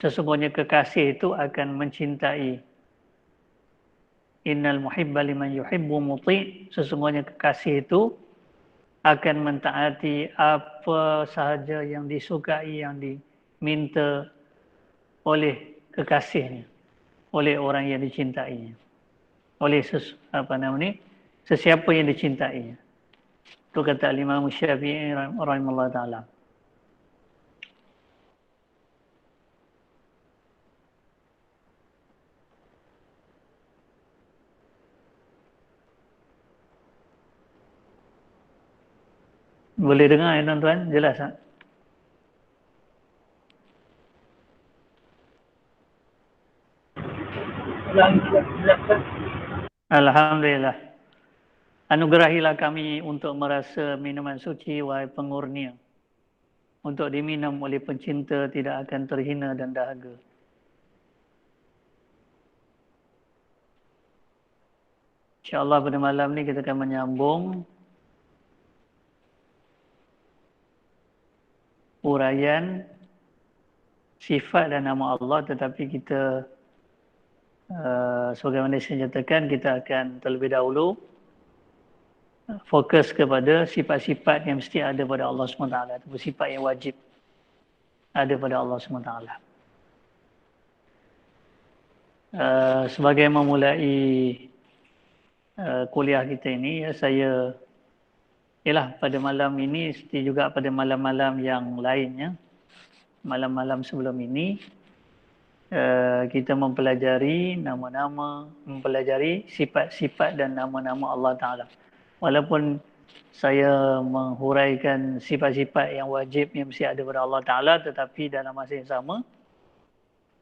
Sesungguhnya kekasih itu akan mencintai. Innal muhibba liman yuhibbu muti'. Sesungguhnya kekasih itu akan mentaati apa sahaja yang disukai, yang diminta oleh kekasihnya, oleh orang yang dicintainya, oleh sesiapa yang dicintainya. Itu kata Imam Syafi'i rahimahullah ta'ala. Boleh dengar ya tuan-tuan? Jelas tak? Alhamdulillah. Anugerahilah kami untuk merasa minuman suci wahai pengurnia. Untuk diminum oleh pencinta tidak akan terhina dan dahaga. InsyaAllah pada malam ni kita akan menyambung uraian sifat dan nama Allah, tetapi kita sebagaimana saya nyatakan, kita akan terlebih dahulu fokus kepada sifat-sifat yang mesti ada pada Allah SWT, ataupun sifat yang wajib ada pada Allah SWT. Sebagai memulai kuliah kita ini, saya pada malam ini seperti juga pada malam-malam yang lainnya, malam-malam sebelum ini, kita mempelajari nama-nama, mempelajari sifat-sifat dan nama-nama Allah Ta'ala. Walaupun saya menghuraikan sifat-sifat yang wajib yang mesti ada pada Allah Ta'ala, tetapi dalam masa yang sama,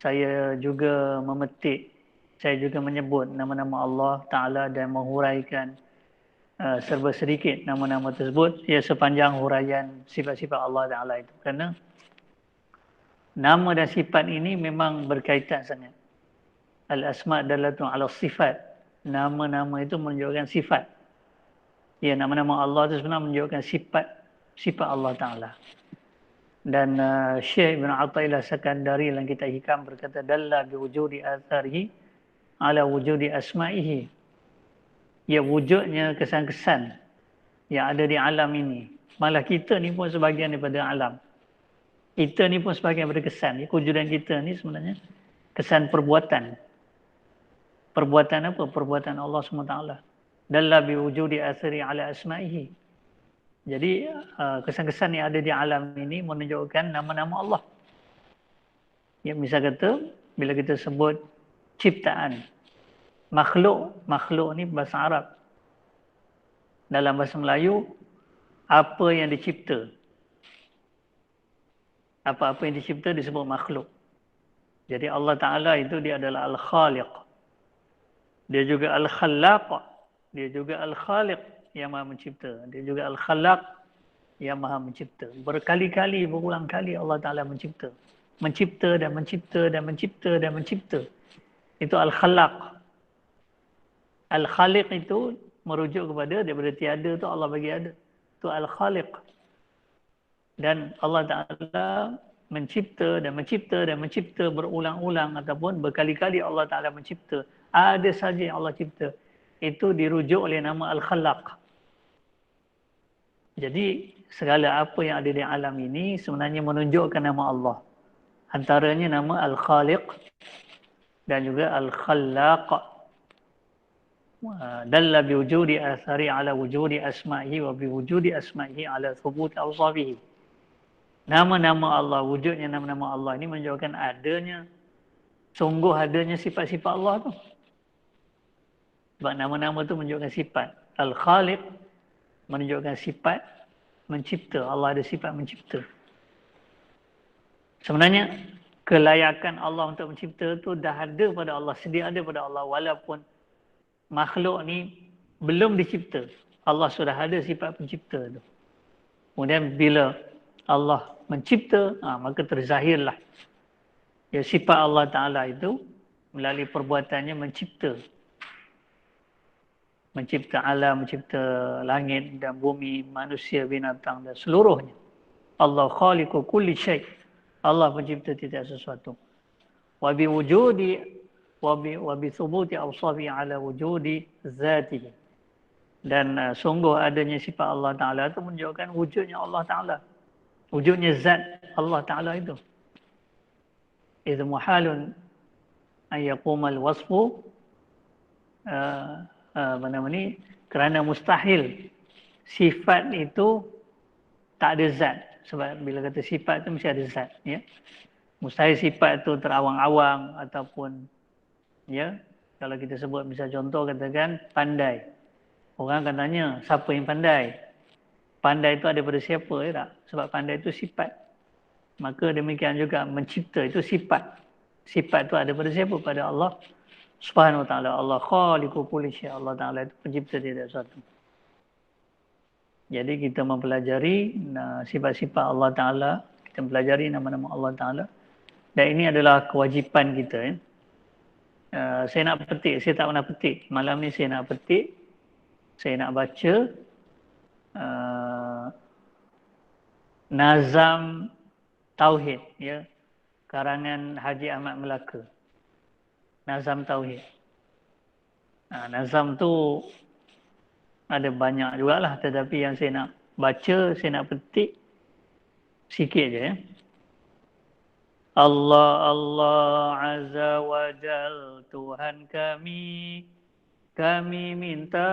saya juga memetik, saya juga menyebut nama-nama Allah Ta'ala dan menghuraikan serba sedikit nama-nama tersebut sepanjang huraian sifat-sifat Allah Ta'ala itu. Kerana nama dan sifat ini memang berkaitan sangat. Al-asma' dalatun ala sifat. Nama-nama itu menunjukkan sifat. Nama-nama Allah itu sebenarnya menunjukkan sifat Allah Ta'ala. Dan Syekh Ibn Athaillah Sakandari dalam kitab Hikam berkata, Dalla biwujudi atharihi ala wujudi asma'ihi. Wujudnya kesan-kesan yang ada di alam ini. Malah kita ni pun sebahagian daripada alam. Kita ni pun sebahagian daripada kesan. Kewujudan kita ni sebenarnya kesan perbuatan. Perbuatan apa? Perbuatan Allah SWT. Dalla biwujudi athari ala asma'ihi. Jadi kesan-kesan yang ada di alam ini menunjukkan nama-nama Allah. Misal kata, bila kita sebut ciptaan, makhluk ni bahasa Arab. Dalam bahasa Melayu, apa yang dicipta. Apa-apa yang dicipta disebut makhluk. Jadi Allah Ta'ala itu dia adalah Al-Khaliq. Dia juga Al-Khallaq. Dia juga Al-Khaliq yang maha mencipta. Dia juga Al-Khallaq yang maha mencipta. Berkali-kali, berulang kali Allah Ta'ala mencipta. Mencipta dan mencipta dan mencipta dan mencipta. Itu Al-Khallaq. Al-Khaliq itu merujuk kepada daripada tiada tu Allah bagi ada. Itu Al-Khaliq. Dan Allah Ta'ala mencipta dan mencipta dan mencipta berulang-ulang ataupun berkali-kali Allah Ta'ala mencipta. Ada saja yang Allah cipta. Itu dirujuk oleh nama Al-Khallaq. Jadi segala apa yang ada di alam ini sebenarnya menunjukkan nama Allah. Antaranya nama Al-Khaliq dan juga Al-Khallaq. Dalla biwujudi athari ala wujudi asma'ihi wa biwujudi asma'ihi ala thubut awsafihi. Nama-nama Allah, wujudnya nama-nama Allah ini menunjukkan adanya, sungguh adanya sifat-sifat Allah tu. Sebab nama-nama tu menunjukkan sifat. Al-Khaliq menunjukkan sifat mencipta. Allah ada sifat mencipta. Sebenarnya kelayakan Allah untuk mencipta tu dah ada pada Allah, sedia ada pada Allah, walaupun makhluk ni belum dicipta. Allah sudah ada sifat pencipta tu. Kemudian bila Allah mencipta, maka terzahirlah sifat Allah Ta'ala itu melalui perbuatannya mencipta. Mencipta alam, mencipta langit dan bumi, manusia, binatang dan seluruhnya. Allah khaliqu kulli syai'. Allah pencipta tiap sesuatu. wa bi wujudi wa bi thubuti awsafi ala wujudi zatihi. Dan sungguh adanya sifat Allah Ta'ala itu menunjukkan wujudnya Allah Ta'ala. Wujudnya zat Allah Ta'ala itu. Idh muhalun an yaqumal wasfu kerana mustahil sifat itu tak ada zat. Sebab bila kata sifat itu mesti ada zat. Ya? Mustahil sifat itu terawang-awang ataupun ya, kalau kita sebut misal contoh katakan pandai. Orang akan tanya, siapa yang pandai? Pandai itu ada pada siapa, ya tak? Sebab pandai itu sifat. Maka demikian juga mencipta itu sifat. Sifat itu ada pada siapa? Pada Allah Subhanahu Wa Taala. Allah khaliqu kulli syai'. Allah Taala itu pencipta tidak satu. Jadi kita mempelajari sifat-sifat Allah Taala, kita mempelajari nama-nama Allah Taala. Dan ini adalah kewajipan kita. Ya. Saya nak petik, saya tak pernah petik. Malam ni saya nak petik. Saya nak baca Nazam Tauhid, ya, karangan Haji Ahmad Melaka. Nazam Tauhid. Nazam tu ada banyak jugalah, tetapi yang saya nak baca, saya nak petik sikit je. Ya. Allah Azza wa Jal Tuhan kami minta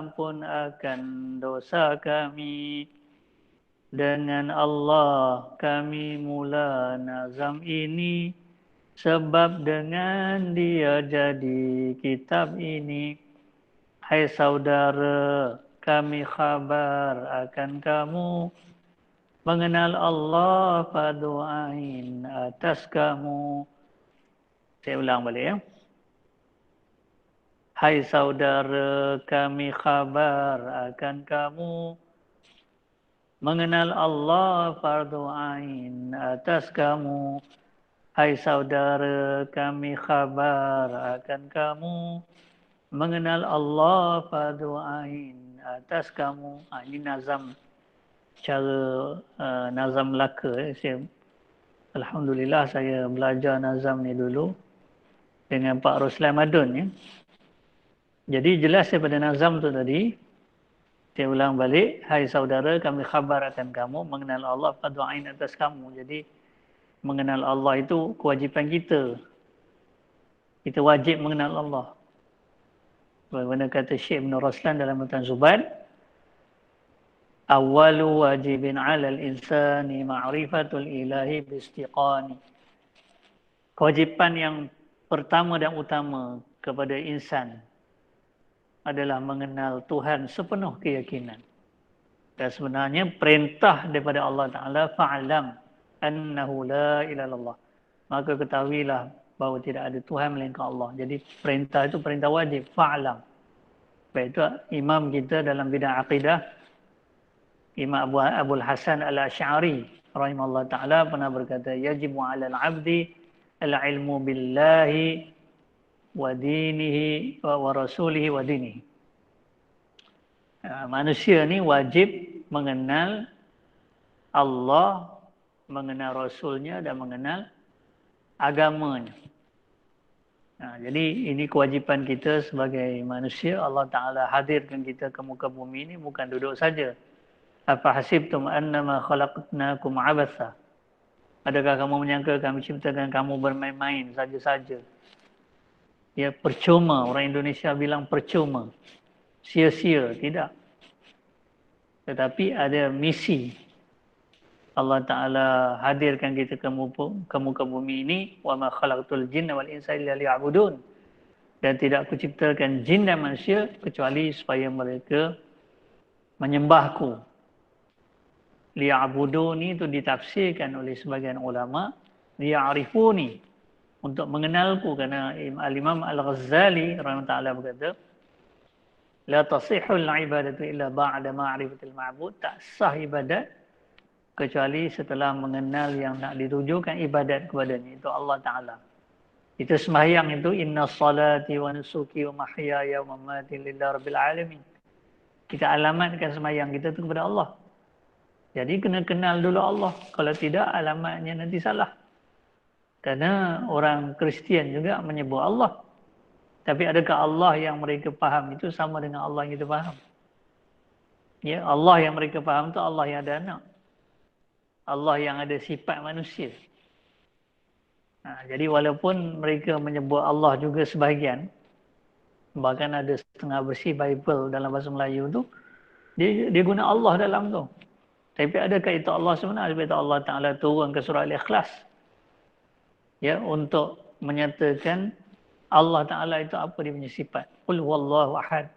ampun akan dosa kami. Dengan Allah kami mula nazam ini, sebab dengan Dia jadi kitab ini. Hai saudara, kami khabar akan kamu. Mengenal Allah fadu'ain atas kamu. Saya ulang balik ya. Hai saudara, kami khabar akan kamu. Mengenal Allah fardu ain atas kamu. Hai saudara, kami khabar akan kamu. Mengenal Allah fardu ain atas kamu. Ini nazam, cara nazam Melaka. Alhamdulillah saya belajar nazam ni dulu dengan Pak Ruslan Madun. Ya. Jadi jelas daripada nazam tu tadi, saya ulang balik, hai saudara, kami khabar akan kamu, mengenal Allah fadu'ain atas kamu. Jadi mengenal Allah itu kewajipan kita. Kita wajib mengenal Allah. Bagaimana kata Syekh Ibn Raslan dalam Matan Zubat, awwalu wajibin 'alal insani ma'rifatul ilahi biistiqani. Kewajipan yang pertama dan utama kepada insan adalah mengenal Tuhan sepenuh keyakinan. Dan sebenarnya perintah daripada Allah Ta'ala, fa'alam annahu la ilaha illallah. Maka ketahuilah bahawa tidak ada Tuhan melainkan Allah. Jadi perintah itu perintah wajib, fa'alam. Baik itu imam kita dalam bidang akidah, Imam Abul Hasan Al-Asy'ari rahimahullah Ta'ala pernah berkata, yajibu 'alal 'abdi al-'ilmu billahi wa dinihi wa rasulihi wa dinihi. Manusia ni wajib mengenal Allah, mengenal Rasulnya dan mengenal agamanya. Jadi ini kewajipan kita sebagai manusia. Allah Ta'ala hadirkan kita ke muka bumi ini bukan duduk saja. Apa hasibtum annama khalaqnakum abatha. Adakah kamu menyangka kami ciptakan kamu bermain-main saja-saja? Ya, percuma. Orang Indonesia bilang percuma. Sia-sia. Tidak. Tetapi ada misi. Allah Ta'ala hadirkan kita ke muka bumi ini. وَمَا خَلَقْتُ الْجِنَّ وَالْإِنسَ إِلَّا لِيَعْبُدُونَ. Dan tidak aku ciptakan jin dan manusia kecuali supaya mereka menyembahku. Liya'buduni itu ditafsirkan oleh sebagian ulama. Liya'rifuni. Untuk mengenalku, karena Al-Imam Al-Ghazali rahimahullah berkata, la tasihul ibadatu illa ba'da ma'rifatil ma'bud. Tak sah ibadat kecuali setelah mengenal yang nak ditujukan ibadat kepadanya, itu Allah Ta'ala. Itu sembahyang itu, inna salati wa nusuki wa mahyaya wa mamati lillahi rabbil alamin. Kita alamatkan sembahyang kita itu kepada Allah. Jadi kena kenal dulu Allah. Kalau tidak, alamatnya nanti salah. Karena orang Kristian juga menyebut Allah. Tapi adakah Allah yang mereka faham itu sama dengan Allah yang kita faham? Ya, Allah yang mereka faham itu Allah yang ada anak. Allah yang ada sifat manusia. Jadi walaupun mereka menyebut Allah juga sebahagian, bahkan ada setengah bersih Bible dalam bahasa Melayu tu, dia guna Allah dalam tu. Tapi adakah itu Allah sebenarnya? Sebab itu Allah Ta'ala turun ke surah Al-Ikhlas. Ya, untuk menyatakan Allah Ta'ala itu apa dia punya sifat. Qul huwallahu ahad.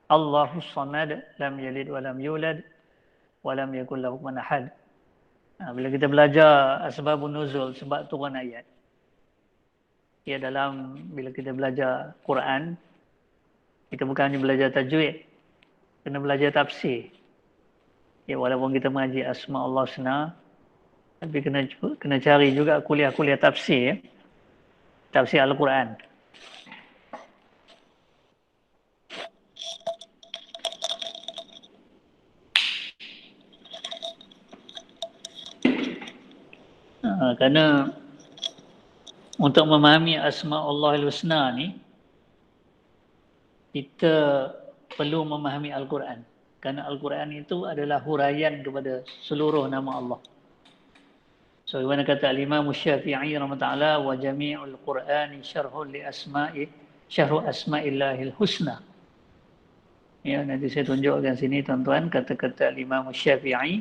Allahus samad, lam yalid wa lam yulad, wa lam yakul lahu kufuwan ahad. Bila kita belajar asbabun nuzul, sebab turun ayat. Ya, bila kita belajar Quran, kita bukan hanya belajar tajwid, kena belajar tafsir. Ya, walaupun kita mengaji asma Allah Husna, tapi kena cari juga kuliah-kuliah tafsir, ya. Tafsir Al-Quran. Kerana untuk memahami asma Allah Husna ni, kita perlu memahami Al-Quran. Kerana Al-Quran itu adalah huraian kepada seluruh nama Allah. So, mana kata Al-Imam Syafi'i rahimahullah, wa jami'ul Qur'ani syarhun li syarhu asma'illahil husna. Ya, nanti saya tunjukkan sini tuan-tuan kata-kata Al-Imam Syafi'i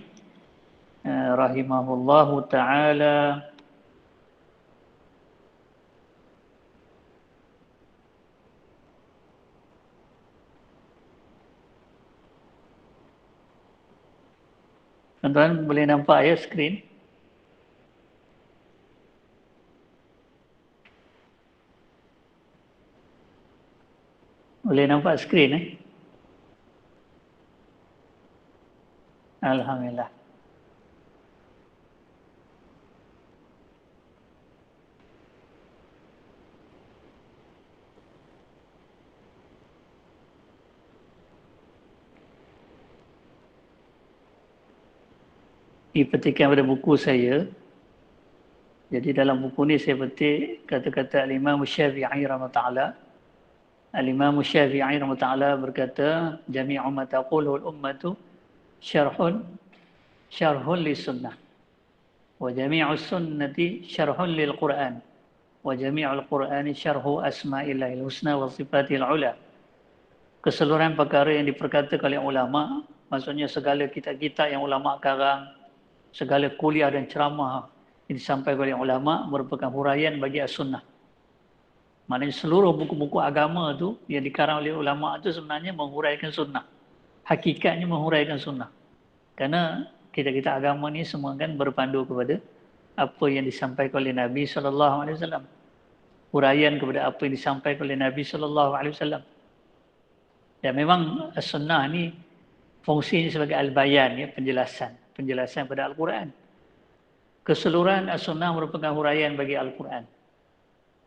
rahimahullahu ta'ala. Tuan-tuan boleh nampak ya skrin? Boleh nampak skrin Alhamdulillah. Dipetikan pada buku saya. Jadi dalam buku ni saya petik kata-kata Al-Imam Syafi'i rahimahullah. Al-Imam Syafi'i rahimahullah berkata, jami'u ma taquluhu al-ummatu syarhun li sunnah. Wa jami'u sunnati syarhun lil Qur'an. Wa jami'ul Qur'ani syarhu asma'illahil husna wa sifatil ula. Keseluruhan perkara yang diperkatakan oleh ulama, maksudnya segala kitab-kitab yang ulama karang, segala kuliah dan ceramah yang disampaikan oleh ulama merupakan huraian bagi as-sunnah. Maknanya seluruh buku-buku agama tu yang dikarang oleh ulama tu sebenarnya menghuraikan sunnah. Hakikatnya menghuraikan sunnah. Kerana kitab-kitab agama ni semua kan berpandu kepada apa yang disampaikan oleh Nabi SAW. Huraian kepada apa yang disampaikan oleh Nabi SAW. Dan memang as-sunnah ni fungsinya sebagai al-bayan, ya, penjelasan pada Al-Quran. Keseluruhan as-sunnah merupakan huraian bagi Al-Quran.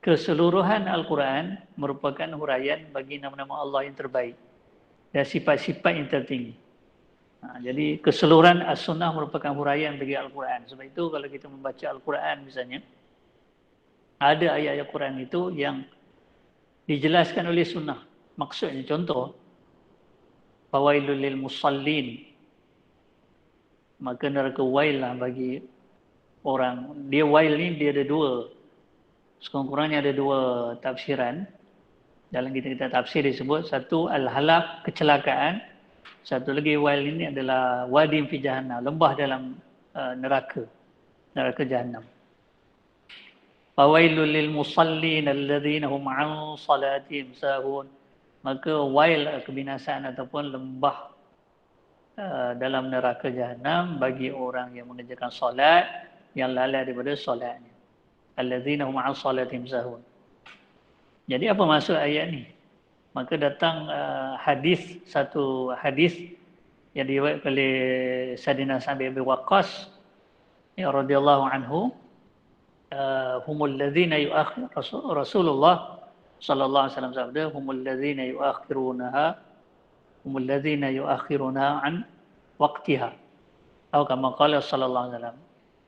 Keseluruhan Al-Quran merupakan huraian bagi nama-nama Allah yang terbaik dan sifat-sifat yang tertinggi. Jadi keseluruhan as-sunnah merupakan huraian bagi Al-Quran. Sebab itu kalau kita membaca Al-Quran misalnya, ada ayat-ayat Quran itu yang dijelaskan oleh sunnah. Maksudnya contoh, fawailul lil musallin, maka neraka wail lah bagi orang. Dia wail ni dia ada dua. Sekurang-kurangnya ada dua tafsiran. Dalam kita tafsir disebut, satu al-halak, kecelakaan. Satu lagi wail ini adalah wadim fi jahannam, lembah dalam neraka jahannam. Fawailul lil musallin alladhina hum an salatihim sahun. Maka wail, kebinasaan ataupun lembah dalam neraka jahannam bagi orang yang mengerjakan solat yang lalai daripada solatnya. Alladzina hum an salatihim sahun. Jadi apa maksud ayat ni? Maka datang satu hadis yang diriwayatkan oleh Sayyidina Sa'd bin Abi Waqqas ya radhiyallahu anhu, humul ladzina yu'akhir Rasulullah sallallahu alaihi wasallam sabda, humul ladzina yu'akhiruna an waqtiha. Atau kama qala sallallahu alaihi wasallam.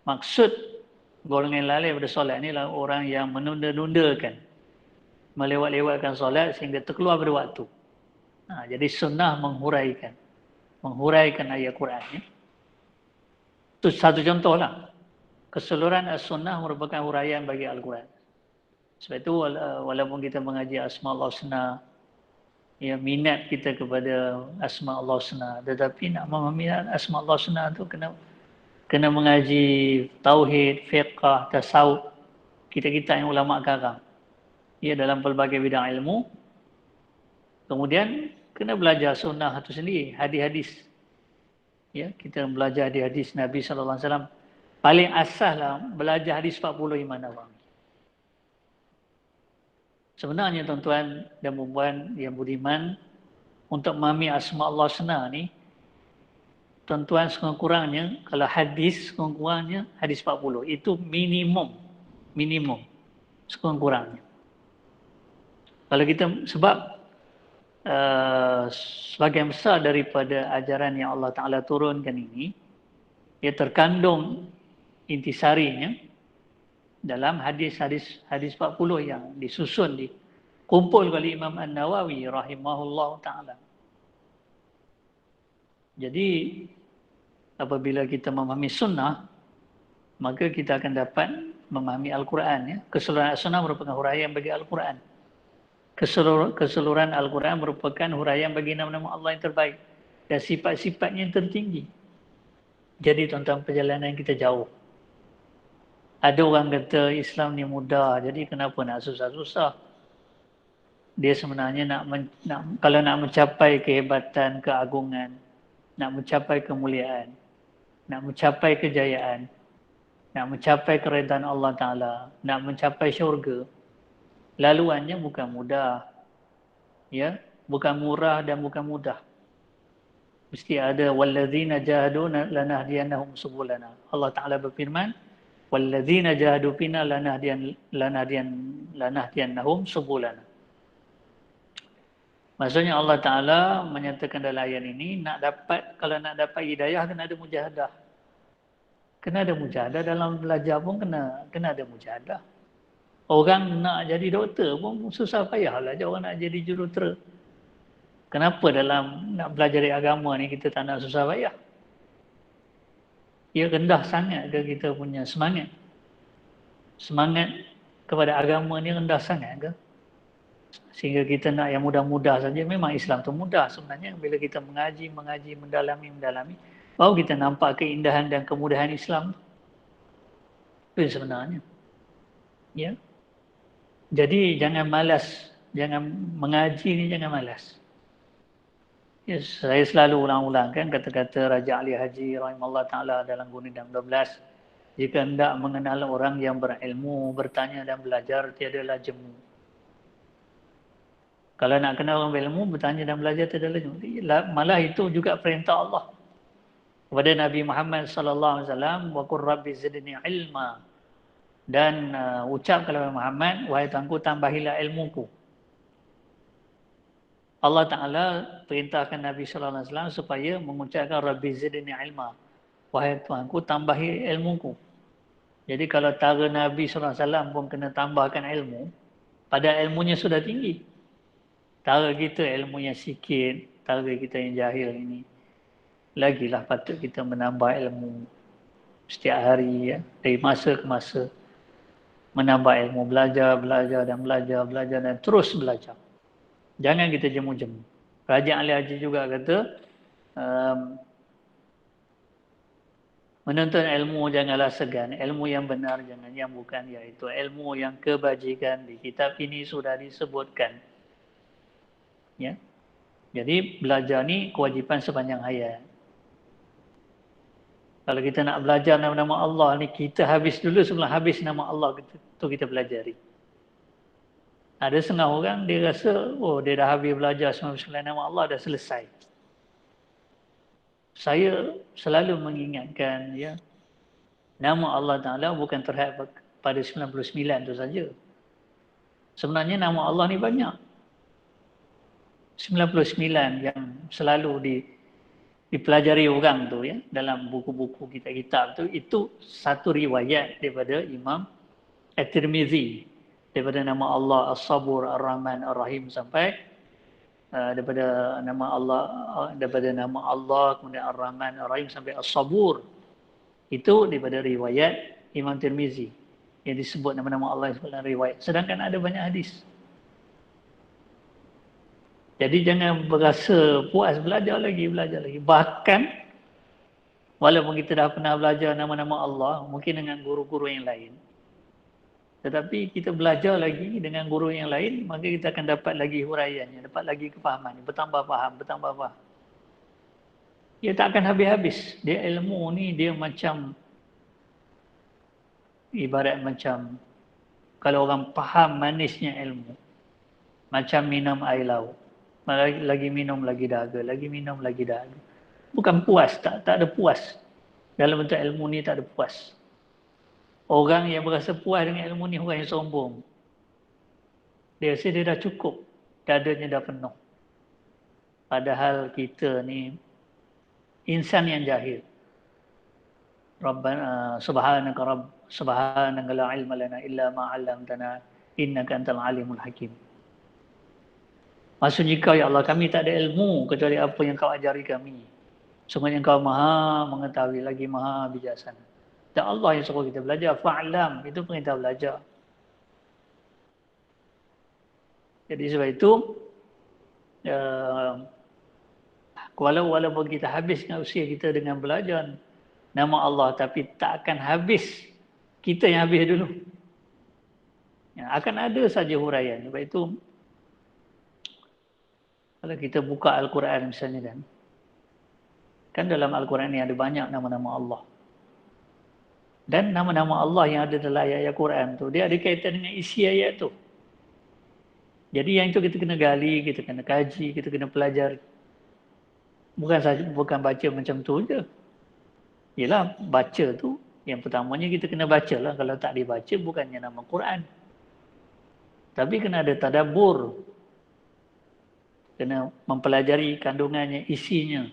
Maksud golongan lalai pada solat ni lah orang yang menunda-nundakan, melewat-lewatkan solat sehingga terkeluar pada waktu. Jadi sunnah menghuraikan ayat Quran ni. Itu satu contoh lah. Keseluruhan as-sunnah merupakan huraian bagi Al-Quran. Sebab itu walaupun kita mengaji Asma' Allah Husna, ya, minat kita kepada Asma' Allah Husna, tetapi nak memahami Asma' Allah Husna tu kena mengaji tauhid, fiqh, tasawuf, kita yang ulama karang. Ya, dalam pelbagai bidang ilmu. Kemudian kena belajar sunnah itu sendiri, hadis-hadis. Ya, kita belajar hadis Nabi sallallahu alaihi wasallam. Paling asas lah belajar hadis 40 Imam Nawawi. Sebenarnya tuan-tuan dan puan yang budiman, untuk memahami Asma' Allah Husna ni, tuan-tuan sekurang-kurangnya, kalau hadis sekurang-kurangnya hadis 40. Itu minimum sekurang-kurangnya. Kalau kita, sebab sebagian besar daripada ajaran yang Allah Ta'ala turunkan ini, ia terkandung intisarinya dalam hadis 40 yang disusun, dikumpul oleh Imam An-Nawawi rahimahullah ta'ala. Jadi apabila kita memahami sunnah, maka kita akan dapat memahami Al-Quran. Ya. Keseluruhan sunnah merupakan huraian bagi Al-Quran. Keseluruhan Al-Quran merupakan huraian bagi nama-nama Allah yang terbaik dan sifat-sifatnya yang tertinggi. Jadi tuan-tuan, perjalanan kita jauh. Ada orang kata Islam ni mudah, jadi kenapa nak susah-susah? Dia sebenarnya kalau nak mencapai kehebatan, keagungan, nak mencapai kemuliaan, nak mencapai kejayaan, nak mencapai keredaan Allah Ta'ala, nak mencapai syurga, laluannya bukan mudah. Ya, bukan murah dan bukan mudah. Mesti ada walladzina jahadu lanahdiyannahum subulana. Allah Ta'ala berfirman, walladzina jahadu fina lanahdiyannahum subulana. Maksudnya Allah Ta'ala menyatakan dalam ayat ini, kalau nak dapat hidayah kena ada mujahadah. Kena ada mujahadah, dalam belajar pun kena ada mujahadah. Orang nak jadi doktor pun susah payah lah orang nak jadi jurutera. Kenapa dalam nak belajar agama ni kita tak nak susah payah? Ia rendah sangat ke kita punya semangat? Semangat kepada agama ni rendah sangat ke? Sehingga kita nak yang mudah-mudah saja. Memang Islam tu mudah sebenarnya. Bila kita mengaji, mendalami, baru kita nampak keindahan dan kemudahan Islam. Itu sebenarnya. Ya. Jadi jangan malas, jangan mengaji ni jangan malas. Ya, saya selalu ulang-ulangkan kata-kata Raja Ali Haji rahimahullah ta'ala dalam Gunung 12. Jika hendak mengenal orang yang berilmu, bertanya dan belajar, tiadalah jemu. Kalau nak kenal orang berilmu, bertanya dan belajar, tiadalah jemu. Malah itu juga perintah Allah kepada Nabi Muhammad sallallahu alaihi wasallam, wa qur rabbi zidni ilma. Dan ucap kepada Muhammad, wahai Tuhanku, tambahilah ilmuku. Allah Ta'ala perintahkan Nabi sallallahu alaihi wasallam supaya mengucapkan rabbi zidni ilma. Wahai Tuhanku, tambahi ilmuku. Jadi kalau tara Nabi sallallahu alaihi wasallam pun kena tambahkan ilmu, pada ilmunya sudah tinggi. Tara kita ilmunya sikit, tara kita yang jahil ini, lagilah patut kita menambah ilmu setiap hari, ya, dari masa ke masa. Menambah ilmu, belajar dan terus belajar. Jangan kita jemu-jemu. Raja Ali Haji juga kata, menuntut ilmu janganlah segan. Ilmu yang benar jangan yang bukan, iaitu ilmu yang kebajikan. Di kitab ini sudah disebutkan. Ya. Jadi belajar ni kewajipan sepanjang hayat. Kalau kita nak belajar nama-nama Allah ni, kita habis dulu sebelum habis nama Allah tu kita pelajari. Ada setengah orang dia rasa, dia dah habis belajar 99 nama Allah, dah selesai. Saya selalu mengingatkan, ya, nama Allah Ta'ala bukan terhad pada 99 tu saja. Sebenarnya nama Allah ni banyak. 99 yang selalu dipelajari orang tu ya dalam buku-buku kitab-kitab tu, itu satu riwayat daripada Imam At-Tirmizi daripada nama Allah As-Sabur Ar-Rahman Ar-Rahim sampai daripada nama Allah kemudian Ar-Rahman Ar-Rahim sampai As-Sabur, itu daripada riwayat Imam Tirmizi yang disebut nama-nama Allah yang disebut dalam riwayat, sedangkan ada banyak hadis. Jadi jangan berasa puas, belajar lagi. Bahkan walaupun kita dah pernah belajar nama-nama Allah mungkin dengan guru-guru yang lain, tetapi kita belajar lagi dengan guru yang lain, maka kita akan dapat lagi huraiannya, dapat lagi kefahaman, bertambah faham. Dia tak akan habis-habis. Dia ilmu ni dia macam, ibarat macam kalau orang faham manisnya ilmu, macam minum air laut. Lagi minum lagi dahaga, lagi minum lagi dahaga. Bukan puas, tak ada puas. Dalam bentuk ilmu ni tak ada puas. Orang yang berasa puas dengan ilmu ni orang yang sombong. Dia rasa dia dah cukup, dadanya dah penuh. Padahal kita ni insan yang jahil. Rabbana subhanaka la ilma lana illa ma 'allamtana innaka antal alimul hakim. Maksudnya kau ya Allah, kami tak ada ilmu kecuali apa yang kau ajari kami. Sungguhnya kau maha mengetahui lagi maha bijaksana. Dan Allah yang suruh kita belajar. Fa'lam, itu perintah belajar. Jadi sebab itu, walaupun kita habiskan usia kita dengan belajar nama Allah, tapi tak akan habis. Kita yang habis dulu. Ya, akan ada saja huraian. Sebab itu, kalau kita buka Al-Quran misalnya kan dalam Al-Quran ni ada banyak nama-nama Allah. Dan nama-nama Allah yang ada dalam ayat-ayat Quran tu, dia ada kaitan dengan isi ayat tu. Jadi yang itu kita kena gali, kita kena kaji, kita kena pelajari. Bukan baca macam tu je. Yelah, baca tu, yang pertamanya kita kena baca lah. Kalau tak dibaca, bukannya nama Quran. Tapi kena ada tadabbur. Kena mempelajari kandungannya, isinya.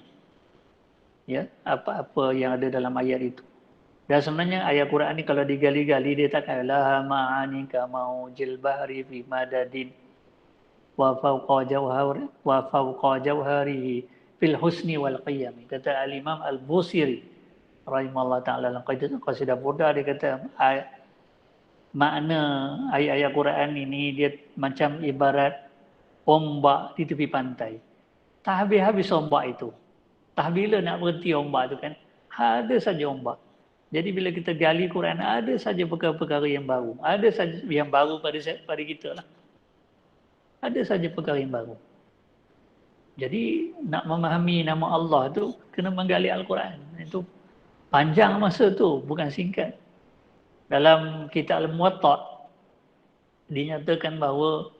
Ya, apa-apa yang ada dalam ayat itu. Dan sebenarnya ayat Quran ni kalau digali-gali dia tak kata la ma'ani ka maujil bahri fi madadin wa fawqa jawharihi fil husni wal qiyam. Kata al-Imam Al-Busiri rahimahullah taala dalam qasidah burda, dia kata makna ayat-ayat Quran ini dia macam ibarat ombak di tepi pantai. Tak habis-habis ombak itu. Tak bila nak berhenti ombak itu kan. Ada saja ombak. Jadi bila kita gali Quran, ada saja perkara-perkara yang baru. Ada saja yang baru pada kita lah. Ada saja perkara yang baru. Jadi nak memahami nama Allah tu kena menggali Al-Quran. Itu panjang masa tu, bukan singkat. Dalam kitab Al-Muwatta dinyatakan bahawa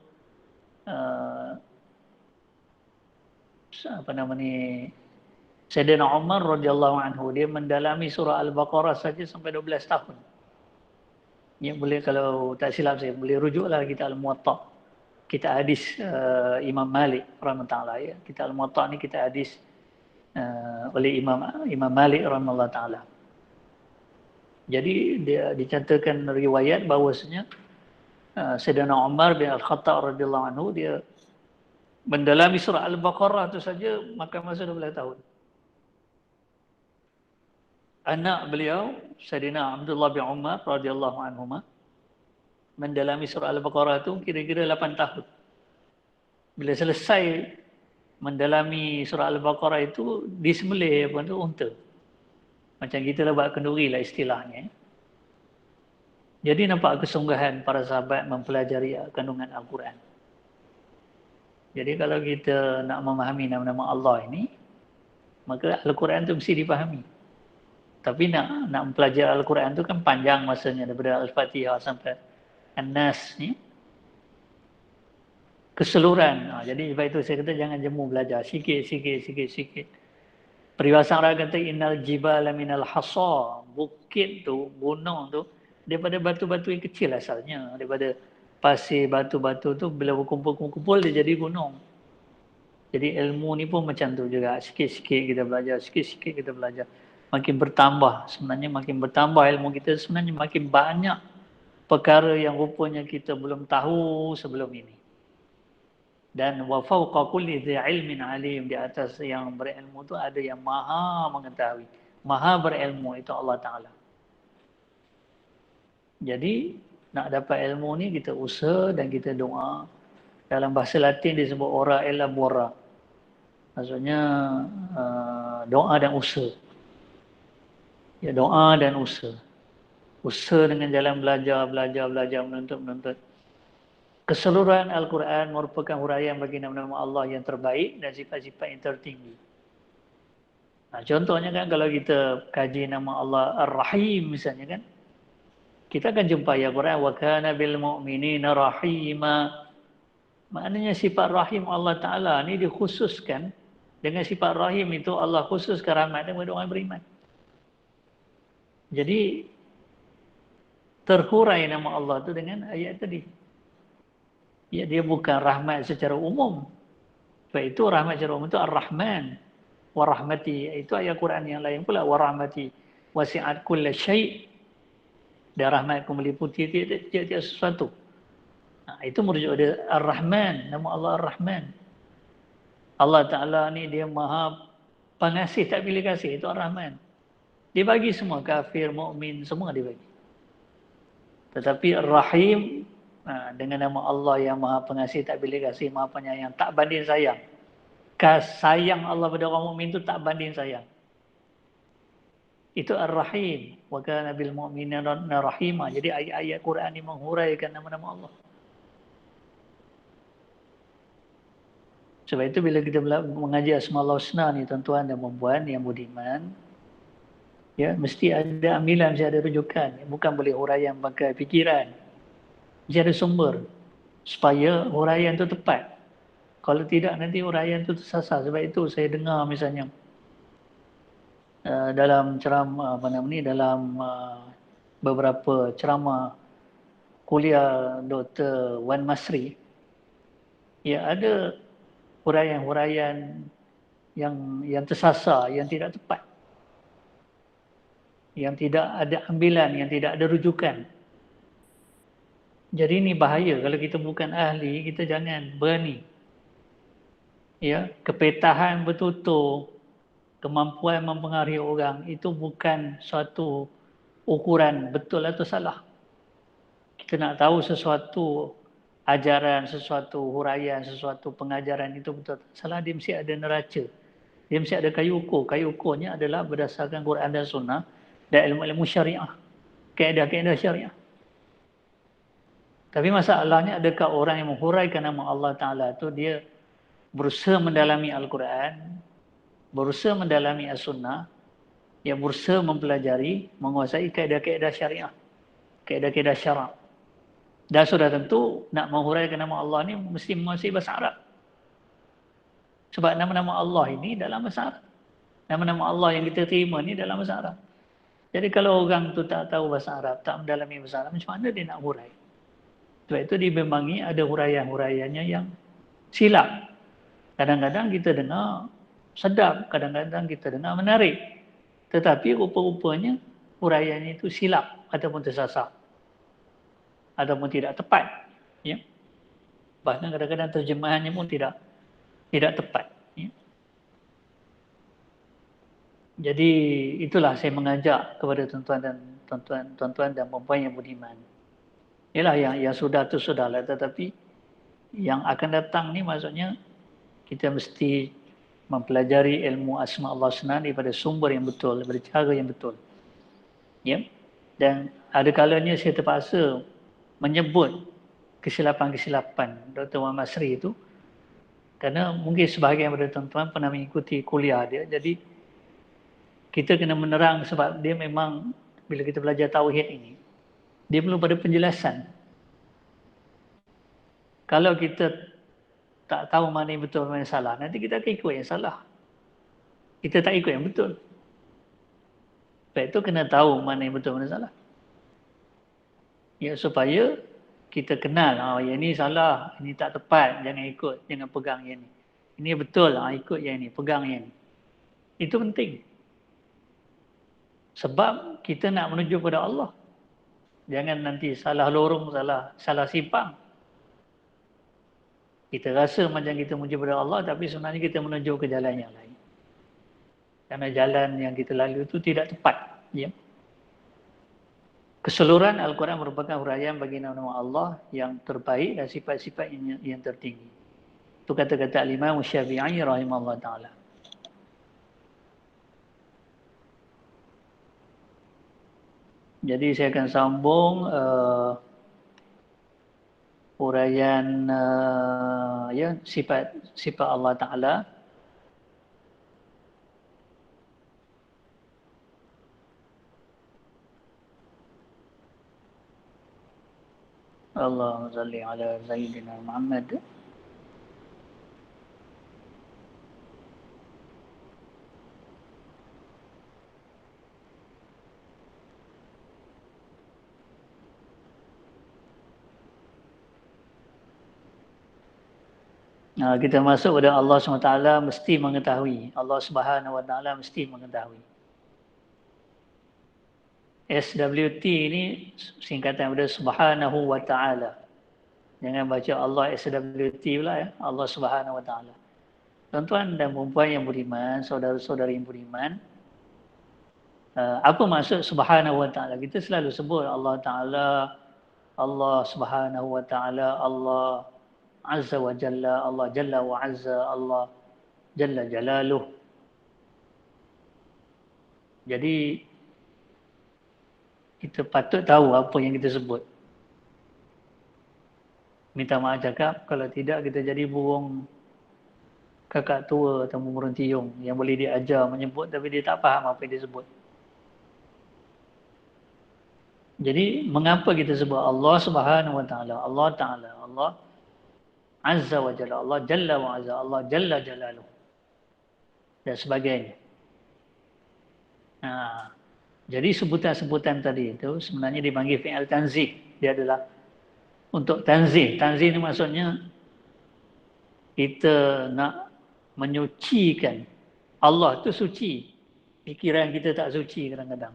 Sayyidina Umar radhiyallahu anhu dia mendalami surah Al-Baqarah saja sampai 12 tahun. Ya, boleh kalau tak silap saya boleh rujuklah kita Al-Muwatta. Kita hadis Imam Malik rahimahullah ya. Kita Al-Muwatta ni kita hadis oleh Imam Malik rahimahullah taala. Jadi dia dicantumkan riwayat bahawasanya Sayyidina Umar bin Al-Khattab radhiyallahu anhu dia mendalami surah Al-Baqarah itu saja makan masa 12 tahun. Anak beliau Sayyidina Abdullah bin Umar radhiyallahu anhuma mendalami surah Al-Baqarah itu kira-kira 8 tahun. Bila selesai mendalami surah Al-Baqarah itu disembelih apa tu unta. Macam kita lah buat kenduri lah istilahnya. Jadi nampak kesungguhan para sahabat mempelajari kandungan Al-Quran. Jadi kalau kita nak memahami nama-nama Allah ini, maka Al-Quran itu mesti dipahami. Tapi nak mempelajari Al-Quran itu kan panjang masanya daripada Al-Fatihah sampai An-Nas ni. Keseluruhan. Jadi sebab itu saya kata jangan jemu belajar. Sikit. Peribahasa Arab kata innal jibala minal hasa. Bukit tu, gunung tu daripada batu-batu yang kecil asalnya. Daripada pasir, batu-batu tu bila berkumpul-kumpul dia jadi gunung. Jadi ilmu ni pun macam tu juga. Sikit-sikit kita belajar, sikit-sikit kita belajar. Makin bertambah. Sebenarnya makin bertambah ilmu kita, sebenarnya makin banyak perkara yang rupanya kita belum tahu sebelum ini. Dan wa fawqa kulli dhi ilmin alim, di atas yang berilmu tu ada yang maha mengetahui, maha berilmu, itu Allah Ta'ala. Jadi nak dapat ilmu ni kita usaha dan kita doa. Dalam bahasa Latin disebut ora elabora. Maksudnya doa dan usaha. Ya, doa dan usaha. Usaha dengan jalan belajar, menuntut. Keseluruhan Al-Quran merupakan huraian bagi nama-nama Allah yang terbaik dan sifat-sifat yang tertinggi. Nah, contohnya kan kalau kita kaji nama Allah Ar-Rahim misalnya kan, kita akan jumpa ayat Quran wa kana bil mu'minina rahima. Maknanya sifat rahim Allah Taala ni dikhususkan dengan sifat rahim itu, Allah khususkan rahmat kepada orang beriman. Jadi terhurai nama Allah tu dengan ayat tadi. Ya, dia bukan rahmat secara umum. Sebab itu rahmat secara umum itu Ar-Rahman wa rahmati. Itu ayat Quran yang lain pula, wa rahmati wasi'at kulla syai'. Dan rahmatku meliputi tiap-tiap sesuatu. Nah, itu merujuk ada Ar-Rahman, nama Allah Ar-Rahman. Allah Ta'ala ni dia maha pengasih, tak pilih kasih, itu Ar-Rahman. Dia bagi semua, kafir, mukmin, semua dia bagi. Tetapi Ar-Rahim, dengan nama Allah yang maha pengasih, tak pilih kasih, maha penyayang, tak banding sayang. Sayang Allah pada orang mukmin itu tak banding sayang. Itu Ar-Rahim. Wa kana bil mu'minina rahima. Jadi ayat-ayat Quran ini menghuraikan nama-nama Allah. Sebab itu bila kita mengaji Asmaul Husna ni tuan-tuan dan puan-puan yang budiman, ya, mesti ada ambilan, mesti ada rujukan. Bukan boleh huraian pakai fikiran. Mesti ada sumber supaya huraian itu tepat. Kalau tidak nanti huraian itu tersasar. Sebab itu saya dengar misalnya dalam ceramah dalam beberapa ceramah kuliah Dr. Wan Masri, ya, ada huraian-huraian yang tersasar, yang tidak tepat, yang tidak ada ambilan, yang tidak ada rujukan. Jadi ini bahaya kalau kita bukan ahli, kita jangan berani. Ya, kepetahan bertutur, kemampuan mempengaruhi orang itu bukan suatu ukuran betul atau salah. Kita nak tahu sesuatu ajaran, sesuatu huraian, sesuatu pengajaran itu betul salah, dia mesti ada neraca. Dia mesti ada kayu ukur. Kayu ukurnya adalah berdasarkan Quran dan Sunnah dan ilmu-ilmu syariah. Kaedah-kaedah syariah. Tapi masalahnya, adakah orang yang menghuraikan nama Allah Ta'ala itu dia berusaha mendalami Al-Quran, berusaha mendalami As-Sunnah, yang berusaha mempelajari, menguasai kaedah-kaedah syariah, kaedah-kaedah syarak. Dan sudah tentu nak menghuraikan nama Allah ni mesti menguasai bahasa Arab. Sebab nama-nama Allah ini dalam bahasa Arab. Nama-nama Allah yang kita terima ni dalam bahasa Arab. Jadi kalau orang tu tak tahu bahasa Arab, tak mendalami bahasa Arab, macam mana dia nak hurai? Sebab itu dibembangi ada huraian-huraiannya yang silap. Kadang-kadang kita dengar sedap, kadang-kadang kita dengar menarik. Tetapi rupa-rupanya huraiannya itu silap ataupun tersasar. Ataupun tidak tepat. Ya. Bahkan kadang-kadang terjemahannya pun tidak tepat. Ya. Jadi itulah saya mengajak kepada tuan-tuan dan puan-puan yang budiman. Ialah yang sudah tu sudahlah, tetapi yang akan datang ni maksudnya kita mesti mempelajari ilmu asma Allah Husna daripada sumber yang betul, daripada cara yang betul. Ya. Dan ada kalanya saya terpaksa menyebut kesilapan-kesilapan Dr. Wan Masri itu kerana mungkin sebahagian daripada tuan-tuan pernah mengikuti kuliah dia. Jadi kita kena menerang sebab dia memang bila kita belajar tauhid ini, dia perlu pada penjelasan. Kalau kita tak tahu mana yang betul, mana yang salah, nanti kita akan ikut yang salah. Kita tak ikut yang betul. Sebab itu kena tahu mana yang betul, mana yang salah. Ya, supaya kita kenal, yang ini salah, ini tak tepat, jangan ikut, jangan pegang yang ini. Ini betul, ikut yang ini, pegang yang ini. Itu penting. Sebab kita nak menuju kepada Allah. Jangan nanti salah lorong, salah simpang. Kita rasa macam kita menuju kepada Allah, tapi sebenarnya kita menuju ke jalan yang lain. Karena jalan yang kita lalui itu tidak tepat. Ya. Keseluruhan Al-Quran merupakan huraian bagi nama-nama Allah yang terbaik dan sifat-sifat yang tertinggi. Itu kata-kata Al-Imam Syafi'i rahimahullah ta'ala. Jadi saya akan sambung huraian sifat Allah Ta'ala. Allahumma salli ala Sayyidina Muhammad. Kita masuk pada Allah SWT mesti mengetahui. Allah Subhanahu Wa Taala mesti mengetahui. SWT ini singkatan daripada Subhanahu Wa Taala. Jangan baca Allah SWT pula ya. Allah Subhanahu Wa Taala. Tuan-tuan dan puan yang beriman, saudara-saudari yang beriman, apa maksud Subhanahu Wa Taala? Kita selalu sebut Allah Taala, Allah Subhanahu Wa Taala, Allah Azza wa Jalla, Allah Jalla wa Azza, Allah Jalla Jalaluh. Jadi kita patut tahu apa yang kita sebut. Minta maaf cakap, kalau tidak kita jadi burung kakak tua atau burung tiung yang boleh diajar menyebut tapi dia tak faham apa yang dia sebut. Jadi mengapa kita sebut Allah Subhanahu Wa Taala, Allah Taala, Allah Azza wa Jalla, Allah Jalla wa Azza, Allah Jalla Jalaluh dan sebagainya. Jadi sebutan-sebutan tadi itu sebenarnya dipanggil fi'il tanzih. Dia adalah untuk tanzih. Tanzih ini maksudnya kita nak menyucikan. Allah itu suci. Pikiran kita tak suci kadang-kadang.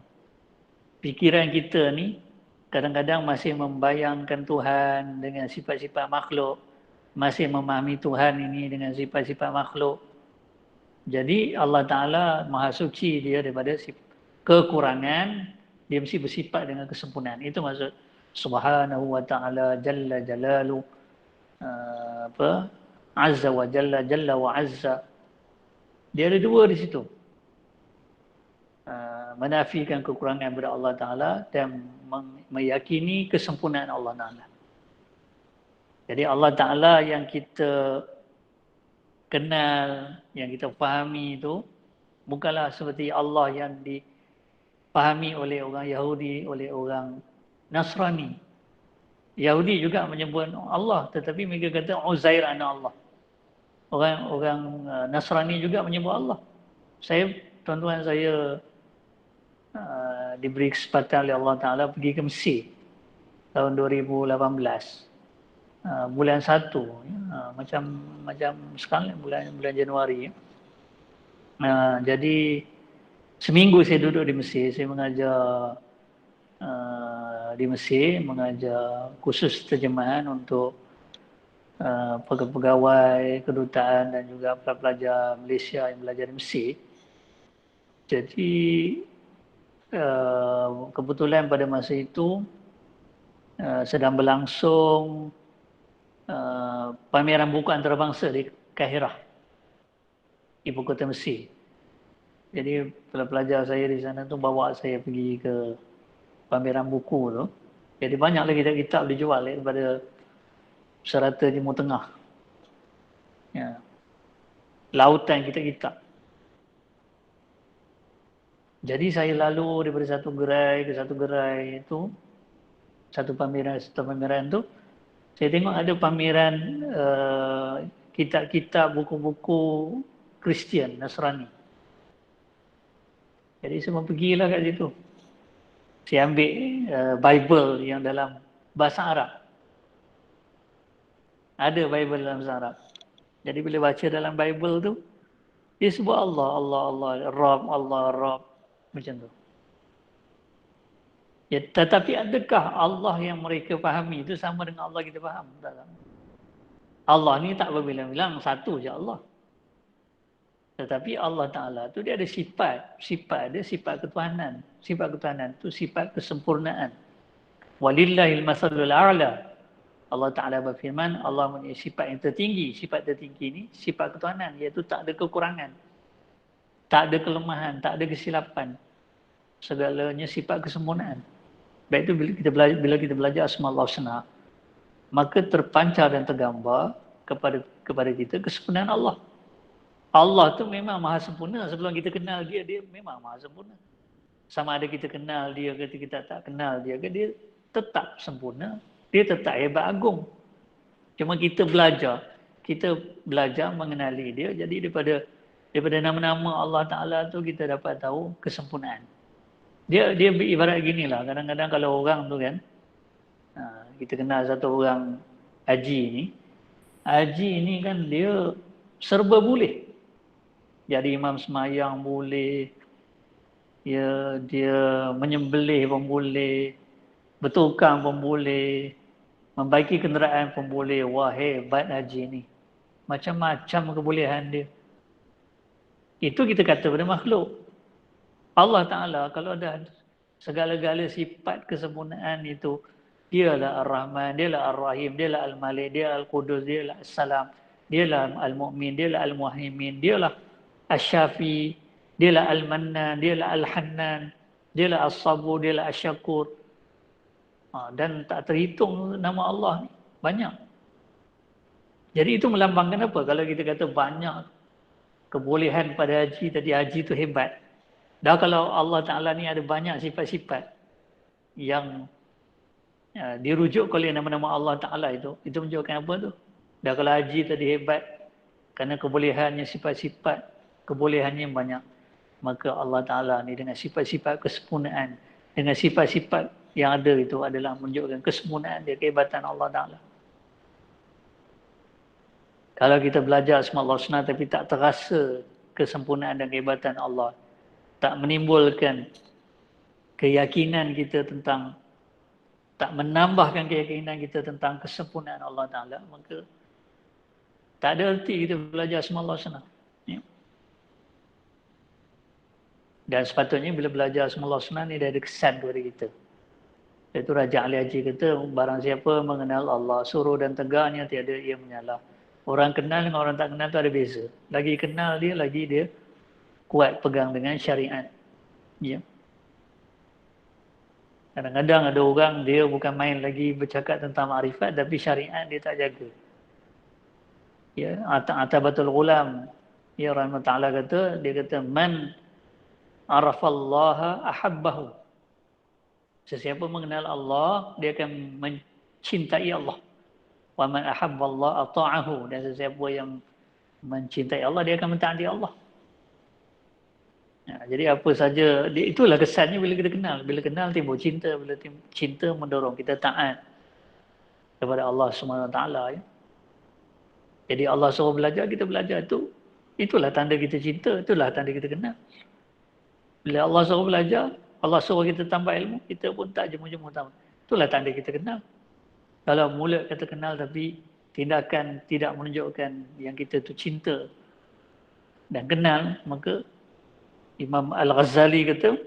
Pikiran kita ni kadang-kadang masih membayangkan Tuhan dengan sifat-sifat makhluk. Masih memahami Tuhan ini dengan sifat-sifat makhluk. Jadi Allah Ta'ala maha suci dia daripada kekurangan, dia mesti bersifat dengan kesempurnaan. Itu maksud Subhanahu Wa Ta'ala Jalla Jalalu, Azza wa Jalla, Jalla wa Azza. Dia ada dua di situ. Menafikan kekurangan kepada Allah Ta'ala dan meyakini kesempurnaan Allah Ta'ala. Jadi Allah Ta'ala yang kita kenal, yang kita fahami itu bukanlah seperti Allah yang dipahami oleh orang Yahudi, oleh orang Nasrani. Yahudi juga menyebut Allah, tetapi mereka kata Uzair anak Allah. Orang Nasrani juga menyebut Allah. Tuan-tuan saya diberi kesempatan oleh Allah Ta'ala pergi ke Mesir tahun 2018. Bulan 1 macam sekarang bulan Januari. Jadi seminggu saya duduk di Mesir, saya mengajar di Mesir, mengajar khusus terjemahan untuk pegawai kedutaan dan juga pelajar Malaysia yang belajar di Mesir. Jadi kebetulan pada masa itu sedang berlangsung pameran buku antarabangsa di Kahirah, ibu kota Mesir. Jadi pelajar saya di sana tu bawa saya pergi ke pameran buku tu. Jadi banyak lagi kitab dijual daripada serata Timur Tengah. Ya. Lautan kitab-kitab. Jadi saya lalu daripada satu gerai ke satu gerai itu, satu pameran tu, saya tengok ada pameran kitab-kitab buku-buku Kristian, Nasrani. Jadi semua pergilah kat situ. Saya ambil Bible yang dalam bahasa Arab. Ada Bible dalam bahasa Arab. Jadi bila baca dalam Bible tu, dia sebut Allah, Allah, Allah, Rabb, Allah, Rabb. Macam tu. Ya, tetapi adakah Allah yang mereka fahami itu sama dengan Allah kita faham? Tak sama. Allah ni tak berbilang-bilang, satu je Allah. Tetapi Allah Ta'ala tu dia ada sifat. Sifat dia sifat ketuhanan. Sifat ketuhanan tu sifat kesempurnaan. Walillahil masalul a'la. Allah Ta'ala berfirman, Allah mempunyai sifat yang tertinggi. Sifat tertinggi ni sifat ketuhanan, iaitu tak ada kekurangan. Tak ada kelemahan, tak ada kesilapan. Segalanya sifat kesempurnaan. Baik itu bila kita belajar Asma Allah Husna, maka terpancar dan tergambar kepada kita kesempurnaan Allah. Allah tu memang maha sempurna. Sebelum kita kenal dia, dia memang maha sempurna. Sama ada kita kenal dia ke kita tak kenal dia ke, dia tetap sempurna. Dia tetap hebat agung. Cuma kita belajar mengenali dia. Jadi daripada nama-nama Allah Ta'ala tu kita dapat tahu kesempurnaan. Dia ibarat ginilah. Kadang-kadang kalau orang tu kan, kita kenal satu orang haji ni. Haji ni kan dia serba boleh. Jadi imam semayang boleh, dia menyembelih pun boleh, bertukang pun boleh, membaiki kenderaan pun boleh. Wah, hebat haji ni. Macam-macam kebolehan dia. Itu kita kata pada makhluk. Allah Ta'ala kalau ada segala-gala sifat kesempurnaan itu, dialah Ar-Rahman, dialah Ar-Rahim, dialah Al-Malik, dialah Al-Qudus, dialah As-Salam, dialah Al-Mu'min, dialah Al-Muhaimin, dialah Asy-Syafi, dialah Al-Mannan, dialah Al-Hannan, dialah As-Sabur, dialah Asy-Syakur. Dan tak terhitung nama Allah ni. Banyak. Jadi itu melambangkan apa? Kalau kita kata banyak kebolehan pada haji, tadi haji itu hebat. Dah kalau Allah Ta'ala ni ada banyak sifat-sifat yang dirujuk oleh nama-nama Allah Ta'ala itu menunjukkan apa tu? Dah kalau haji tadi hebat, kerana kebolehannya sifat-sifat, kebolehannya banyak. Maka Allah Ta'ala ni dengan sifat-sifat kesempurnaan, dengan sifat-sifat yang ada itu adalah menunjukkan kesempurnaan dia, kehebatan Allah Ta'ala. Kalau kita belajar Asma Allah Husna tapi tak terasa kesempurnaan dan kehebatan Allah, tak menimbulkan keyakinan kita tentang, tak menambahkan keyakinan kita tentang kesempurnaan Allah Ta'ala, maka tak ada erti kita belajar Asma Allah Husna. Ya. Dan sepatutnya bila belajar Asma Allah Husna ni dia ada kesan kepada kita. Iaitu Raja Ali Haji kata, barang siapa mengenal Allah, suruh dan tegaknya tiada ia menyalah. Orang kenal dengan orang tak kenal tu ada beza. Lagi kenal dia, lagi dia kuat pegang dengan syariat. Ya. Kadang-kadang ada orang dia bukan main lagi bercakap tentang makrifat, tapi syariat dia tak jaga. Ya, Atabatul Ghulam, ya rahmat ta'ala kata, dia kata man arafallaha ahabbahu. Sesiapa mengenal Allah, dia akan mencintai Allah. Wa man ahabballah ata'ahu. Dan sesiapa yang mencintai Allah, dia akan mentaati Allah. Ya, jadi apa saja, itulah kesannya bila kita kenal. Bila kenal timbul cinta, bila cinta mendorong kita taat kepada Allah SWT. Ya. Jadi Allah suruh belajar, kita belajar itu. Itulah tanda kita cinta, itulah tanda kita kenal. Bila Allah suruh belajar, Allah suruh kita tambah ilmu, kita pun tak jemu-jemu tambah. Itulah tanda kita kenal. Kalau mulut kata kenal tapi tindakan tidak menunjukkan yang kita tu cinta dan kenal, maka Imam Al-Ghazali kata,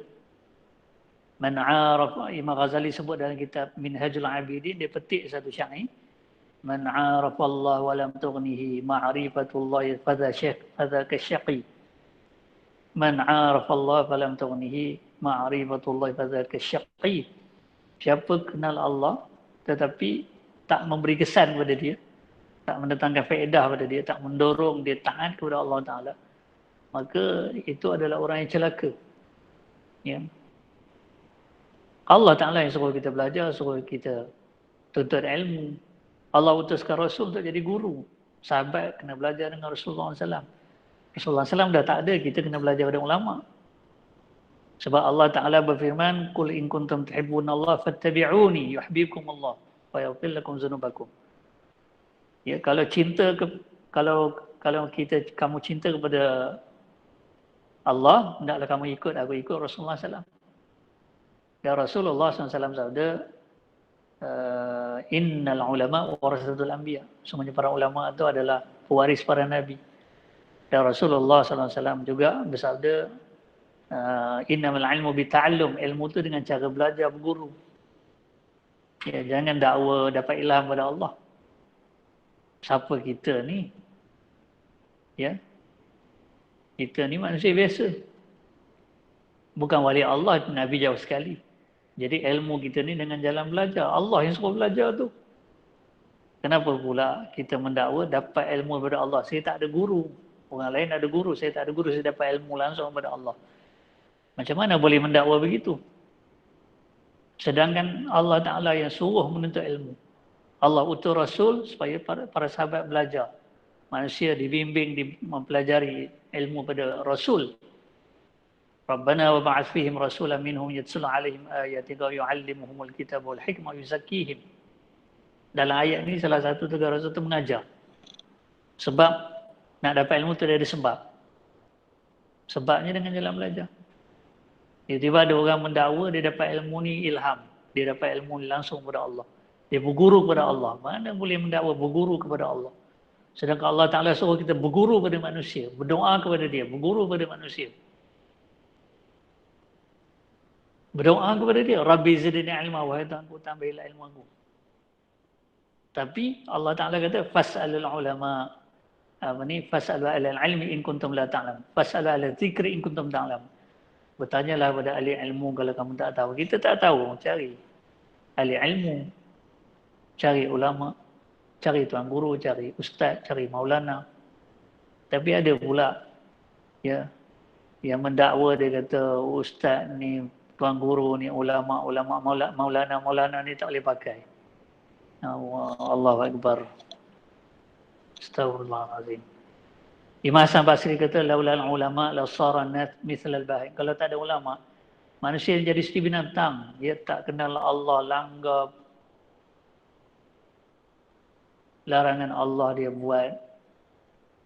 Imam Ghazali sebut dalam kitab Minhajul Abidin, dia petik satu syair, man arafa Allah wa lam tughnihi ma'rifatullah fadha kasyaqi. Man arafa Allah wa lam tughnihi ma'rifatullah fadha kasyaqi. Siapa kenal Allah tetapi tak memberi kesan kepada dia, tak mendatangkan faedah pada dia, tak mendorong dia taat kepada Allah Ta'ala, maka itu adalah orang yang celaka. Ya. Allah Ta'ala yang suruh kita belajar, suruh kita tuntut ilmu. Allah utuskan Rasul untuk jadi guru. Sahabat kena belajar dengan Rasulullah SAW. Rasulullah SAW dah tak ada, kita kena belajar dengan ulama. Sebab Allah Ta'ala berfirman, Qul in kuntum tuhibbuna Allah fattabi'uni yuhibbukum Allah wa yaghfir lakum dzunubakum. Ya, kalau cinta kalau kamu cinta kepada Allah, hendaklah kamu aku ikut Rasulullah SAW. Dan Rasulullah SAW sabda, innal ulama warasatul anbiya. Semuanya para ulama itu adalah pewaris para nabi. Dan Rasulullah SAW juga bersabda, innamal ilmu bita'allum. Ilmu itu dengan cara belajar, berguru. Ya, jangan dakwa dapat ilham pada Allah. Siapa kita ni? Ya, kita ni manusia biasa. Bukan wali Allah, Nabi jauh sekali. Jadi ilmu kita ni dengan jalan belajar. Allah yang suruh belajar tu. Kenapa pula kita mendakwa dapat ilmu daripada Allah? Saya tak ada guru. Orang lain ada guru. Saya tak ada guru. Saya dapat ilmu langsung daripada Allah. Macam mana boleh mendakwa begitu? Sedangkan Allah Ta'ala yang suruh menuntut ilmu. Allah utus Rasul supaya para sahabat belajar. Manusia dibimbing mempelajari ilmu pada Rasul. Rabbana wa ba'ath fihim rasulan minhum yatslu alaihim ayatika wa yu'allimuhumul kitab wal hikmah yuzakkihim. Dalam ayat ni salah satu tugas Rasul tu mengajar. Sebab nak dapat ilmu tu ada sebab. Sebabnya dengan jalan belajar. Tiba-tiba ada orang mendakwa dia dapat ilmu ni ilham. Dia dapat ilmu ni langsung kepada Allah. Dia berguru kepada Allah. Mana boleh mendakwa berguru kepada Allah? Sedangkan Allah Ta'ala suruh kita berguru kepada manusia. Berdoa kepada dia. Berguru kepada manusia. Berdoa kepada dia. Rabbi zidni ilma. Wahai Tuhan, aku tambahilah ilmu aku. Tapi Allah Ta'ala kata, fas'alul ulama. Fas'alu alal ilmi in kuntum la ta'lam. Fas'alu alal zikri in kuntum ta'lam. Bertanyalah kepada ahli ilmu kalau kamu tak tahu. Kita tak tahu, cari ahli ilmu. Cari ulama. Cari tuan guru, cari ustaz, cari maulana. Tapi ada pula ya, yang mendakwa dia kata ustaz ni, tuan guru ni, ulama, maulana ni tak boleh pakai. Allahu Akbar. Astaghfirullahalazim. Imam Hasan Basri kata laulal ulama la sara an-nas mithla al-bahim. Kalau tak ada ulama, manusia jadi seperti binatang. Dia tak kenal Allah, langgar larangan Allah dia buat.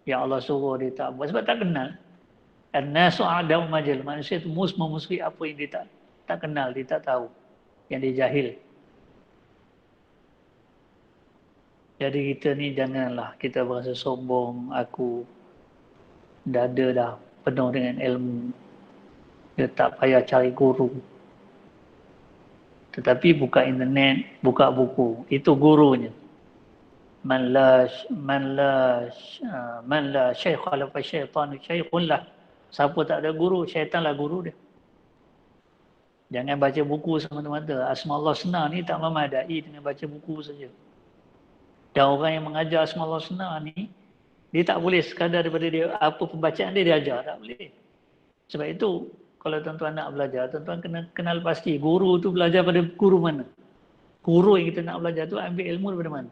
Yang Allah suruh dia tak buat sebab tak kenal. An-nasu a'da'u majal. Manusia itu memusuhi apa yang dia tak kenal, dia tak tahu. Yang dia jahil. Jadi kita ni janganlah kita berasa sombong, aku dada dah penuh dengan ilmu. Dia tak payah cari guru. Tetapi buka internet, buka buku, itu gurunya. Man la syaikha la fa syaitanu syaikhun lah. Siapa tak ada guru, syaitanlah guru dia. Jangan baca buku semata-mata. Asma Allah Husna ni tak memadai dengan baca buku saja. Dan orang yang mengajar Asma Allah Husna ni, dia tak boleh sekadar daripada dia apa pembacaan dia ajar, tak boleh. Sebab itu kalau tuan-tuan nak belajar, tuan-tuan kena kenal pasti guru tu belajar pada guru mana. Guru yang kita nak belajar tu ambil ilmu daripada mana.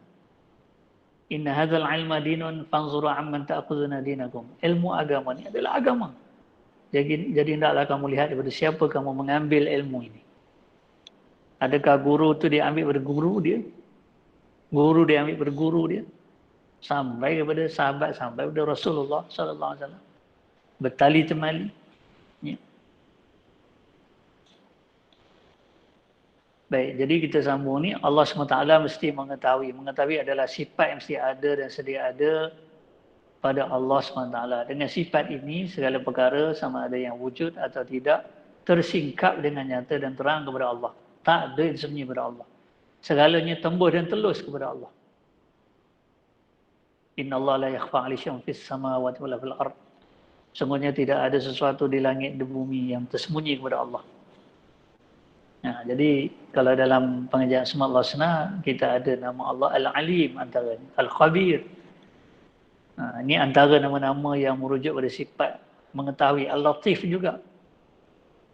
Inna hadzal ilma dinun fanzuru amman ta'khuduna dinakum. Ilmu agama ni adalah agama. Jadi hendaklah kamu lihat daripada siapa kamu mengambil ilmu ini. Adakah guru tu dia ambil daripada guru dia? Guru dia ambil daripada guru dia? Sampai kepada sahabat, sampai kepada Rasulullah sallallahu alaihi wasallam. Bertali temali. Ya. Baik, jadi kita sambung ni Allah SWT mesti mengetahui. Mengetahui adalah sifat yang mesti ada dan sedia ada pada Allah SWT. Dengan sifat ini segala perkara sama ada yang wujud atau tidak tersingkap dengan nyata dan terang kepada Allah. Tak ada yang sembunyi kepada Allah. Segalanya tembus dan telus kepada Allah. Inna Allah la yakhfa 'alaihi syai'un fis samawati wala fil ard. Semuanya tidak ada sesuatu di langit di bumi yang tersembunyi kepada Allah. Nah, jadi kalau dalam pengajian Asma Allah Husna kita ada nama Allah Al-Alim antaranya, Al-Khabir. Nah, ini antara nama-nama yang merujuk pada sifat mengetahui. Al-Latif juga.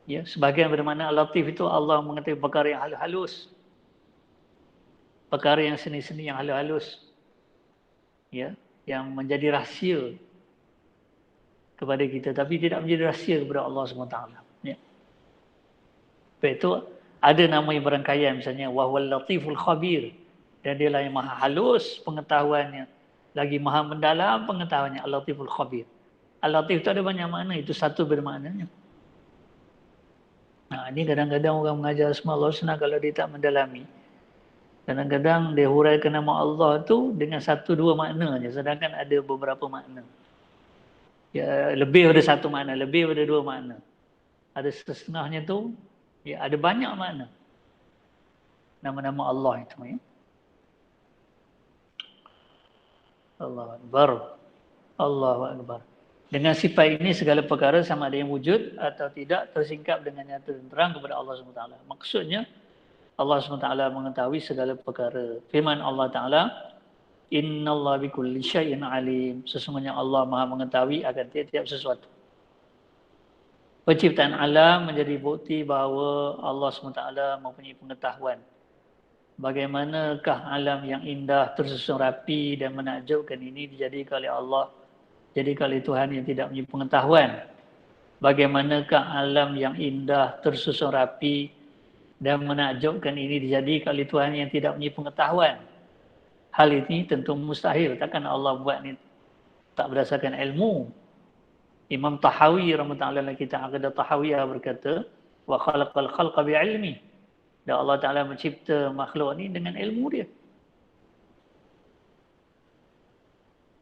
Ya, sebahagian bermakna Al-Latif itu Allah mengetahui perkara yang halus. Perkara yang seni-seni yang halus. Ya, yang menjadi rahsia kepada kita tapi tidak menjadi rahsia kepada Allah SWT. Ya. Sebab itu ada nama yang berangkaian misalnya wahwal latiful khabir, dan dialah yang maha halus pengetahuannya Lagi maha mendalam pengetahuannya. Al-Latiful Khabir. Al-Latif itu ada banyak makna. Itu satu bermaknanya. Nah, ini kadang-kadang orang mengajar Asma Allah Husna kalau dia tak mendalami. Kadang-kadang dia huraikan nama Allah tu dengan satu dua makna saja. Sedangkan ada beberapa makna. Ya, lebih dari satu makna. Lebih dari dua makna. Ada setengahnya tu. Ya, ada banyak makna. Nama-nama Allah itu. Ya. Allahu Akbar. Allahu Akbar. Dengan sifat ini segala perkara sama ada yang wujud atau tidak tersingkap dengan nyata dan terang kepada Allah SWT. Maksudnya Allah SWT mengetahui segala perkara. Firman Allah Ta'ala, Innallaha bikulli syai'in alim. Sesungguhnya Allah Maha mengetahui akan tiap-tiap sesuatu. Penciptaan alam menjadi bukti bahawa Allah SWT mempunyai pengetahuan. Bagaimanakah alam yang indah, tersusun rapi dan menakjubkan ini dijadikan oleh Allah, jadikan oleh Tuhan yang tidak mempunyai pengetahuan. Bagaimanakah alam yang indah, tersusun rapi dan menakjubkan ini dijadikan oleh Tuhan yang tidak mempunyai pengetahuan. Hal ini tentu mustahil. Takkan Allah buat ni tak berdasarkan ilmu. Imam Tahawi rahmatullahi alaihi kita Aqidah Tahawiyah berkata, wa khalaqal khalqa bi'ilmi. Dan Allah Ta'ala mencipta makhluk ni dengan ilmu dia.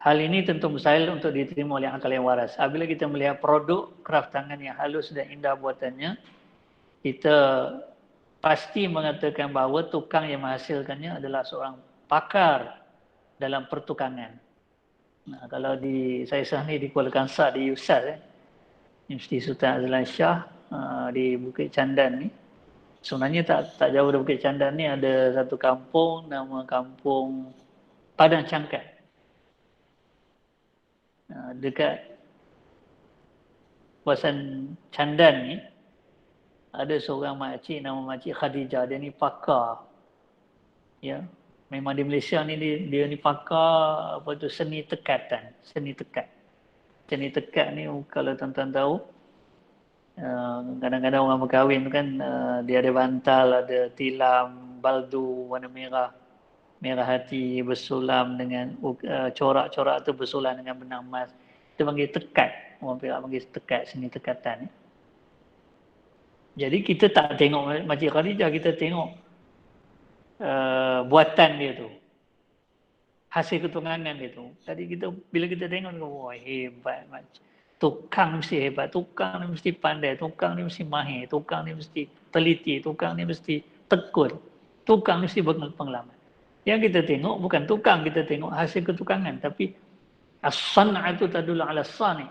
Hal ini tentu mustahil untuk diterima oleh akal yang waras. Apabila kita melihat produk kraft tangan yang halus dan indah buatannya, kita pasti mengatakan bahawa tukang yang menghasilkannya adalah seorang pakar dalam pertukangan. Nah, kalau di saya sah ni di Kuala Kangsar di USAD, Universiti Sultan Azlan Shah di Bukit Candan ni. Sebenarnya tak jauh dari Bukit Candan ni ada satu kampung nama kampung Padang Cangkat. Dekat kawasan Candan ni ada seorang makcik nama makcik Khadijah. Dia ni pakar. Ya, memang di Malaysia ni dia ni pakar apa tu seni tekatan, seni tekat. Seni tekat ni kalau tuan-tuan tahu, kadang-kadang orang berkahwin tu kan dia ada bantal, ada tilam, baldu warna merah, merah hati bersulam dengan corak-corak tu bersulam dengan benang emas. Itu panggil tekat. Orang Perak panggil tekat, seni tekatan. Jadi kita tak tengok Makcik Khadijah, kita tengok buatan dia tu. Hasil ketungangan dia tu. Tadi kita bila kita tengok, wah hebat Makcik. Tukang ni mesti hebat, tukang ni mesti pandai, tukang ni mesti mahir, tukang ni mesti teliti, tukang ni mesti tekun, tukang ni mesti berpengalaman. Yang kita tengok bukan tukang, kita tengok hasil ketukangan. Tapi as-san'atu tadullu ala as-sani'.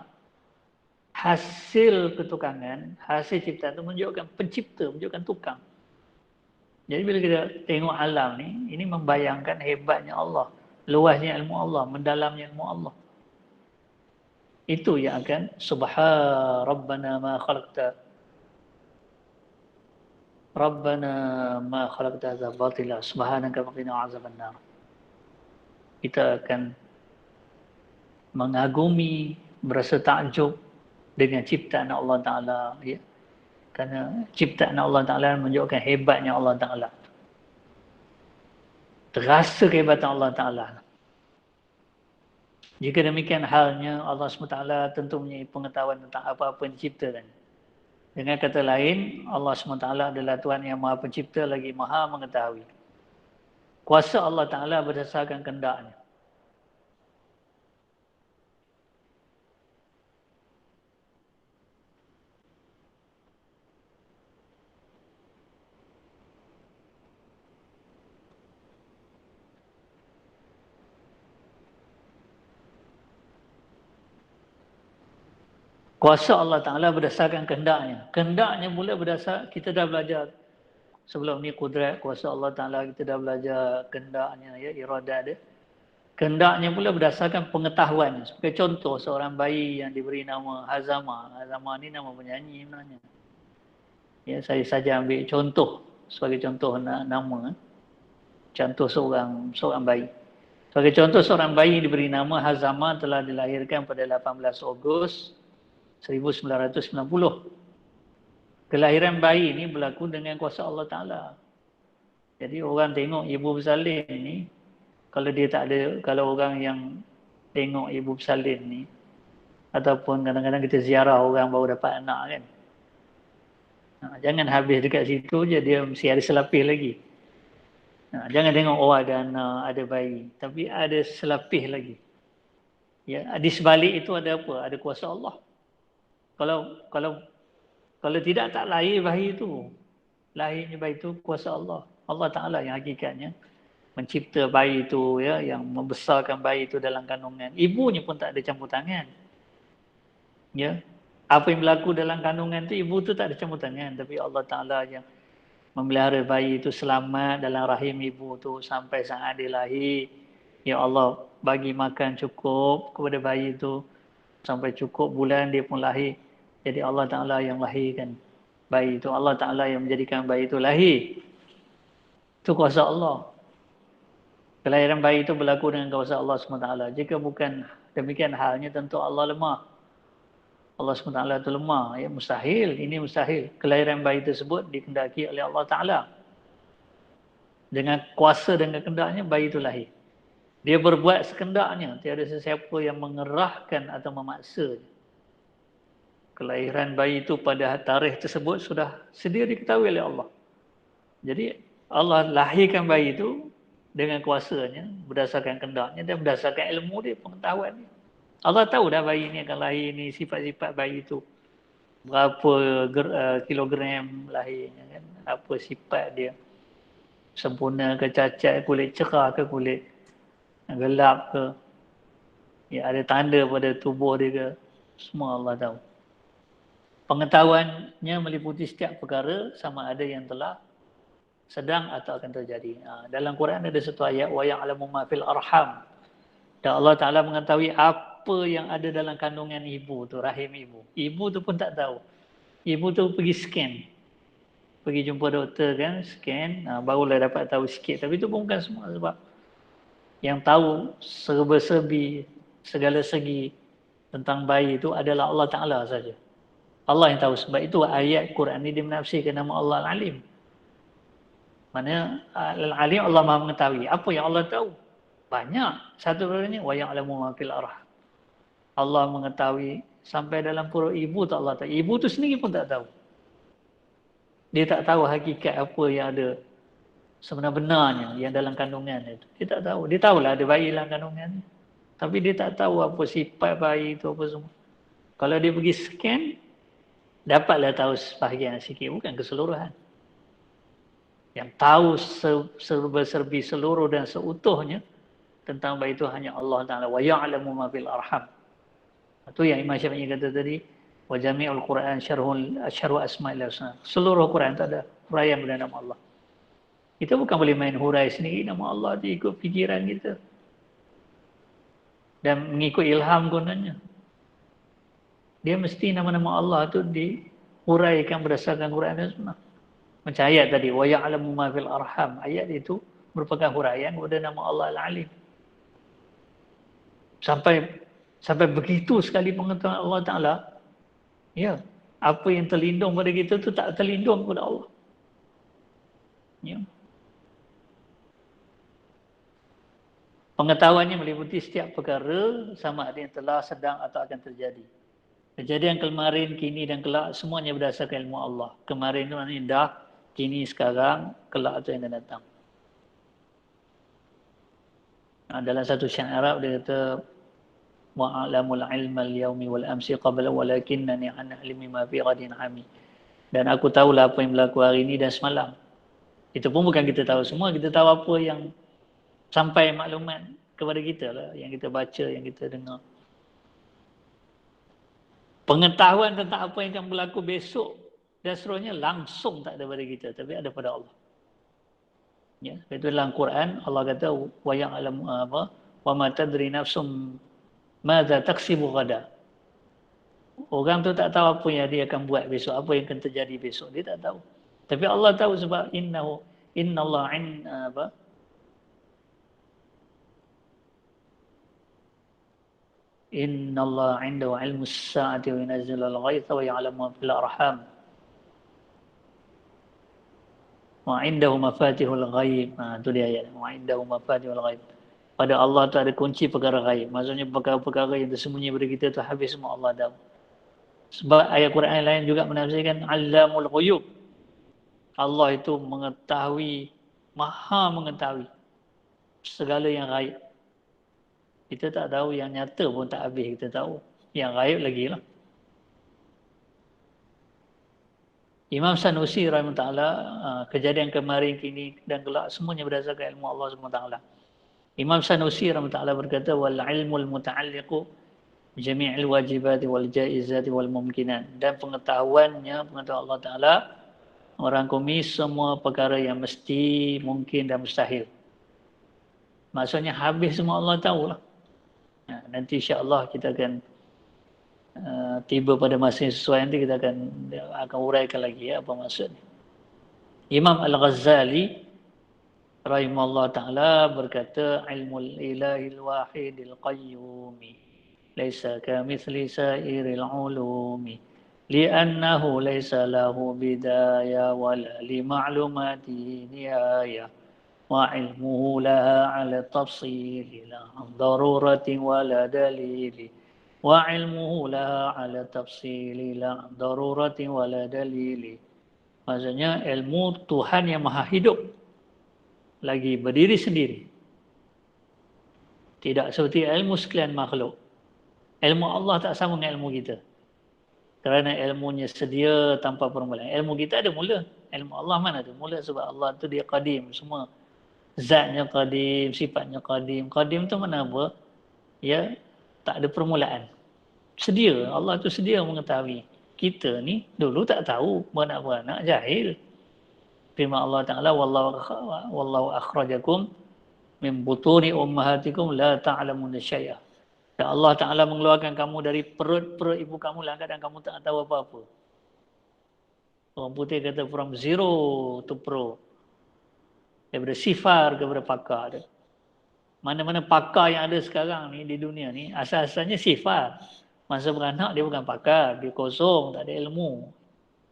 Hasil ketukangan, hasil ciptaan itu menunjukkan pencipta, menunjukkan tukang. Jadi bila kita tengok alam ni, ini membayangkan hebatnya Allah, luasnya ilmu Allah, mendalamnya ilmu Allah. Itu yang akan subhana rabbana ma khalaqta hadza batila subhanaka wa qina azabannar. Kita akan mengagumi, berasa takjub dengan ciptaan Allah Ta'ala. Ya. Kerana ciptaan Allah Ta'ala menunjukkan hebatnya Allah Ta'ala. Terasa kehebatan Allah Ta'ala. Jika demikian halnya, Allah SWT tentu mempunyai pengetahuan tentang apa-apa yang diciptakan. Dengan kata lain, Allah SWT adalah Tuhan yang Maha Pencipta lagi Maha Mengetahui. Kuasa Allah Ta'ala berdasarkan kehendaknya. Kuasa Allah Ta'ala berdasarkan kehendaknya. Kehendaknya mula berdasar, kita dah belajar sebelum ni kudrat kuasa Allah Ta'ala, kita dah belajar kehendaknya, ya, iradat dia. Kehendaknya pula berdasarkan pengetahuan. Sebagai contoh, seorang bayi yang diberi nama Hazama. Hazama ni nama penyanyi sebenarnya. Ya, saya saja ambil contoh, sebagai contoh nama. Contoh seorang bayi. Sebagai contoh, seorang bayi diberi nama Hazama telah dilahirkan pada 18 Ogos 1990. Kelahiran bayi ini berlaku dengan kuasa Allah Ta'ala. Jadi orang tengok ibu bersalin ni, kalau dia tak ada, kalau orang yang tengok ibu bersalin ni, ataupun kadang-kadang kita ziarah orang baru dapat anak kan. Jangan habis dekat situ je, dia mesti ada selapis lagi. Jangan tengok ada anak, ada bayi, tapi ada selapis lagi. Ya, di sebalik itu ada apa? Ada kuasa Allah. Kalau tidak tak lahir bayi itu. Lahirnya bayi itu kuasa Allah. Allah Taala yang hakikatnya mencipta bayi itu, ya, yang membesarkan bayi itu dalam kandungan. Ibunya pun tak ada campur tangan. Ya. Apa yang berlaku dalam kandungan tu, ibu tu tak ada campur tangan, tapi Allah Taala yang memelihara bayi itu selamat dalam rahim ibu tu sampai saat dia lahir. Ya Allah bagi makan cukup kepada bayi itu sampai cukup bulan dia pun lahir. Jadi Allah Taala yang lahirkan bayi itu. Allah Taala yang menjadikan bayi itu lahir. Itu kuasa Allah. Kelahiran bayi itu berlaku dengan kuasa Allah SWT. Jika bukan demikian halnya, tentu Allah lemah. Allah SWT itu lemah. Ya, mustahil. Ini mustahil. Kelahiran bayi tersebut dikendaki oleh Allah Ta'ala. Dengan kuasa dan kehendaknya, bayi itu lahir. Dia berbuat sekendaknya. Tiada sesiapa yang mengerahkan atau memaksa. Kelahiran bayi itu pada tarikh tersebut sudah sedia diketahui oleh Allah. Jadi Allah lahirkan bayi itu dengan kuasanya, berdasarkan kehendaknya dan berdasarkan ilmu dia, pengetahuan dia. Allah tahu dah bayi ini akan lahir ni, sifat-sifat bayi itu. Berapa kilogram lahirnya kan, apa sifat dia. Sempurna ke cacat, kulit cerah ke kulit gelap ke. Ya, ada tanda pada tubuh dia ke. Semua Allah tahu. Pengetahuannya meliputi setiap perkara sama ada yang telah sedang atau akan terjadi. Dalam Quran ada satu ayat wa ya'lamu ma fil arham. Dan Allah Taala mengetahui apa yang ada dalam kandungan ibu tu, rahim ibu. Ibu tu pun tak tahu. Ibu tu pergi scan. Pergi jumpa doktor kan, scan, barulah dapat tahu sikit. Tapi itu pun bukan semua, sebab yang tahu serba-serbi, segala segi tentang bayi itu adalah Allah Taala saja. Allah yang tahu. Sebab itu ayat Quran ini dimenafsirkan nama Allah Al-Alim. Maknanya Al-Alim, Allah Maha mengetahui. Apa yang Allah tahu? Banyak. Satu perkara wa ya'lamu ma fil arham. Allah mengetahui sampai dalam perut ibu tak Allah tahu. Ibu tu sendiri pun tak tahu. Dia tak tahu hakikat apa yang ada sebenar-benarnya yang dalam kandungan itu. Dia tak tahu. Dia tahulah ada bayi dalam kandungan. Tapi dia tak tahu apa sifat bayi itu apa semua. Kalau dia pergi scan, dapatlah tahu sebahagian sikit, bukan keseluruhan. Yang tahu serba-serbi seluruh dan seutuhnya tentang bayi itu hanya Allah Ta'ala. Wa ya'lamu ma fil arham. Itu yang Imam Syafi'i kata tadi. Wa jami'ul Quran syarhu asma'il husna. Seluruh Quran tak ada huraian pada nama Allah. Kita bukan boleh main hurai sendiri nama Allah tu, ikut fikiran kita. Dan mengikut ilham gunanya. Dia mesti nama-nama Allah tu dihuraikan berdasarkan Quran dan Sunnah. Macam ayat tadi, wa ya'lamu ma fil arham. Ayat itu merupakan huraian kepada nama Allah Al-Alim. Sampai begitu sekali pengetahuan Allah Ta'ala. Ya, apa yang terlindung pada kita tu tak terlindung kepada Allah. Ya. Pengetahuannya meliputi setiap perkara sama ada yang telah, sedang atau akan terjadi. Kejadian kemarin, kini dan kelak semuanya berdasarkan ilmu Allah. Kemarin itu maknanya dah, kini, sekarang, kelak itu yang akan datang. Dalam satu syair Arab dia kata wa'alamul ilma al-yawmi wal amsi qabla walakinnani an ilmi ma fi ghadin ami. Dan aku tahulah apa yang berlaku hari ini dan semalam. Itu pun bukan kita tahu semua, kita tahu apa yang sampai maklumat kepada kita lah, yang kita baca, yang kita dengar. Pengetahuan tentang apa yang akan berlaku besok dan seterusnya langsung tak ada pada kita, tapi ada pada Allah. Ya, itu dalam Quran Allah kata wa ya'lamu apa wa ma tadri nafsum madza taksibu ghada. Orang tu tak tahu apa yang dia akan buat besok, apa yang akan terjadi besok, dia tak tahu. Tapi Allah tahu sebab innallaha apa innallaha 'indahu 'ilmus sa'ati wa yunazzilul ghaitha wa ya'lamu ma fil arham. Wa 'indahu mafatihul ghaib. Itu dia ayat. Wa 'indahu mafatihul ghaib. Pada Allah tu ada kunci perkara gaib. Maksudnya perkara-perkara yang tersembunyi pada kita tu habis semua Allah tahu. Sebab ayat Quran lain juga menafsirkan Allamul Ghuyub. Allah itu mengetahui, maha mengetahui segala yang gaib. Kita tak tahu, yang nyata pun tak habis kita tahu. Yang gaib lagi lah. Imam Sanusi rahimahullah, kejadian kemarin, kini dan kelak semuanya berdasarkan ilmu Allah SWT. Imam Sanusi rahimahullah berkata, wal ilmul muta'alliqu jami'il wajibati wal jaizati wal mumkinat. Dan pengetahuan Allah Ta'ala merangkumi semua perkara yang mesti, mungkin dan mustahil. Maksudnya habis semua Allah tahu lah. Nanti insya-Allah kita akan tiba pada masa yang sesuai, nanti kita akan uraikan lagi apa maksudnya. Imam Al-Ghazali rahimahullah ta'ala berkata, ilmul ilahil wahidil qayyumi laisa kamithli sairil ulumi li'annahu laisa lahu bidaya wala li ma'lumatihi nihaya wa ilmuhu laha ala tafsili la daruratin wala dalili wa ilmuhu laha ala tafsili la daruratin wala dalili. Maksudnya ilmu Tuhan yang maha hidup lagi berdiri sendiri, tidak seperti ilmu sekalian makhluk. Ilmu Allah tak sama dengan ilmu kita, kerana ilmunya sedia tanpa permulaan. Ilmu kita ada mula, ilmu Allah mana ada mula? Sebab Allah tu dia qadim, semua zatnya qadim, sifatnya qadim. Qadim tu mana apa? Ya, tak ada permulaan. Sedia, Allah tu sedia mengetahui. Kita ni dulu tak tahu, beranak-beranak jahil. Firman Allah Ta'ala, wallahu akhrajakum min butuni ummahatikum la ta'lamuna syai'a. Dan Allah Ta'ala mengeluarkan kamu dari perut ibu kamu lah, kadang kamu tak tahu apa-apa. Orang putih kata from zero to pro. Daripada sifar kepada pakar. Mana-mana pakar yang ada sekarang ni di dunia ni, asal-asalnya sifar. Masa beranak dia bukan pakar, dia kosong, tak ada ilmu.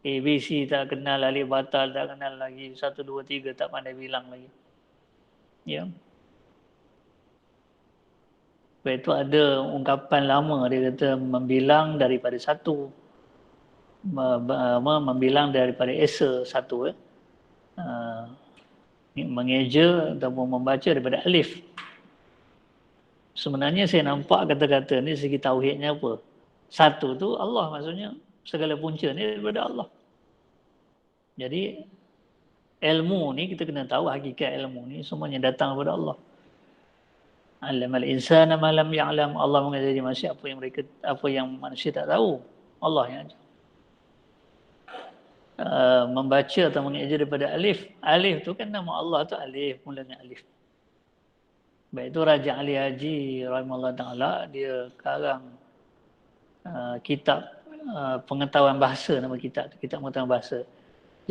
ABC tak kenal, alif batal tak kenal lagi, 1, 2, 3 tak pandai bilang lagi. Ya. Sebab itu ada ungkapan lama, dia kata membilang daripada satu, membilang daripada esa satu, mengeja ataupun membaca daripada alif. Sebenarnya saya nampak kata-kata ni segi tauhidnya apa? Satu tu Allah, maksudnya segala punca ni daripada Allah. Jadi ilmu ni kita kena tahu hakikat ilmu ni semuanya datang daripada Allah. Alamal insana ma lam ya'lam. Allah mengajari manusia apa yang manusia tak tahu. Allah yang ajar. Membaca atau mengajar daripada alif. Alif tu kan nama Allah tu alif, mulanya alif. Baik itu Raja Ali Haji rahimahullah ta'ala, dia karang kitab pengetahuan bahasa, nama kitab tu, kitab pengetahuan bahasa.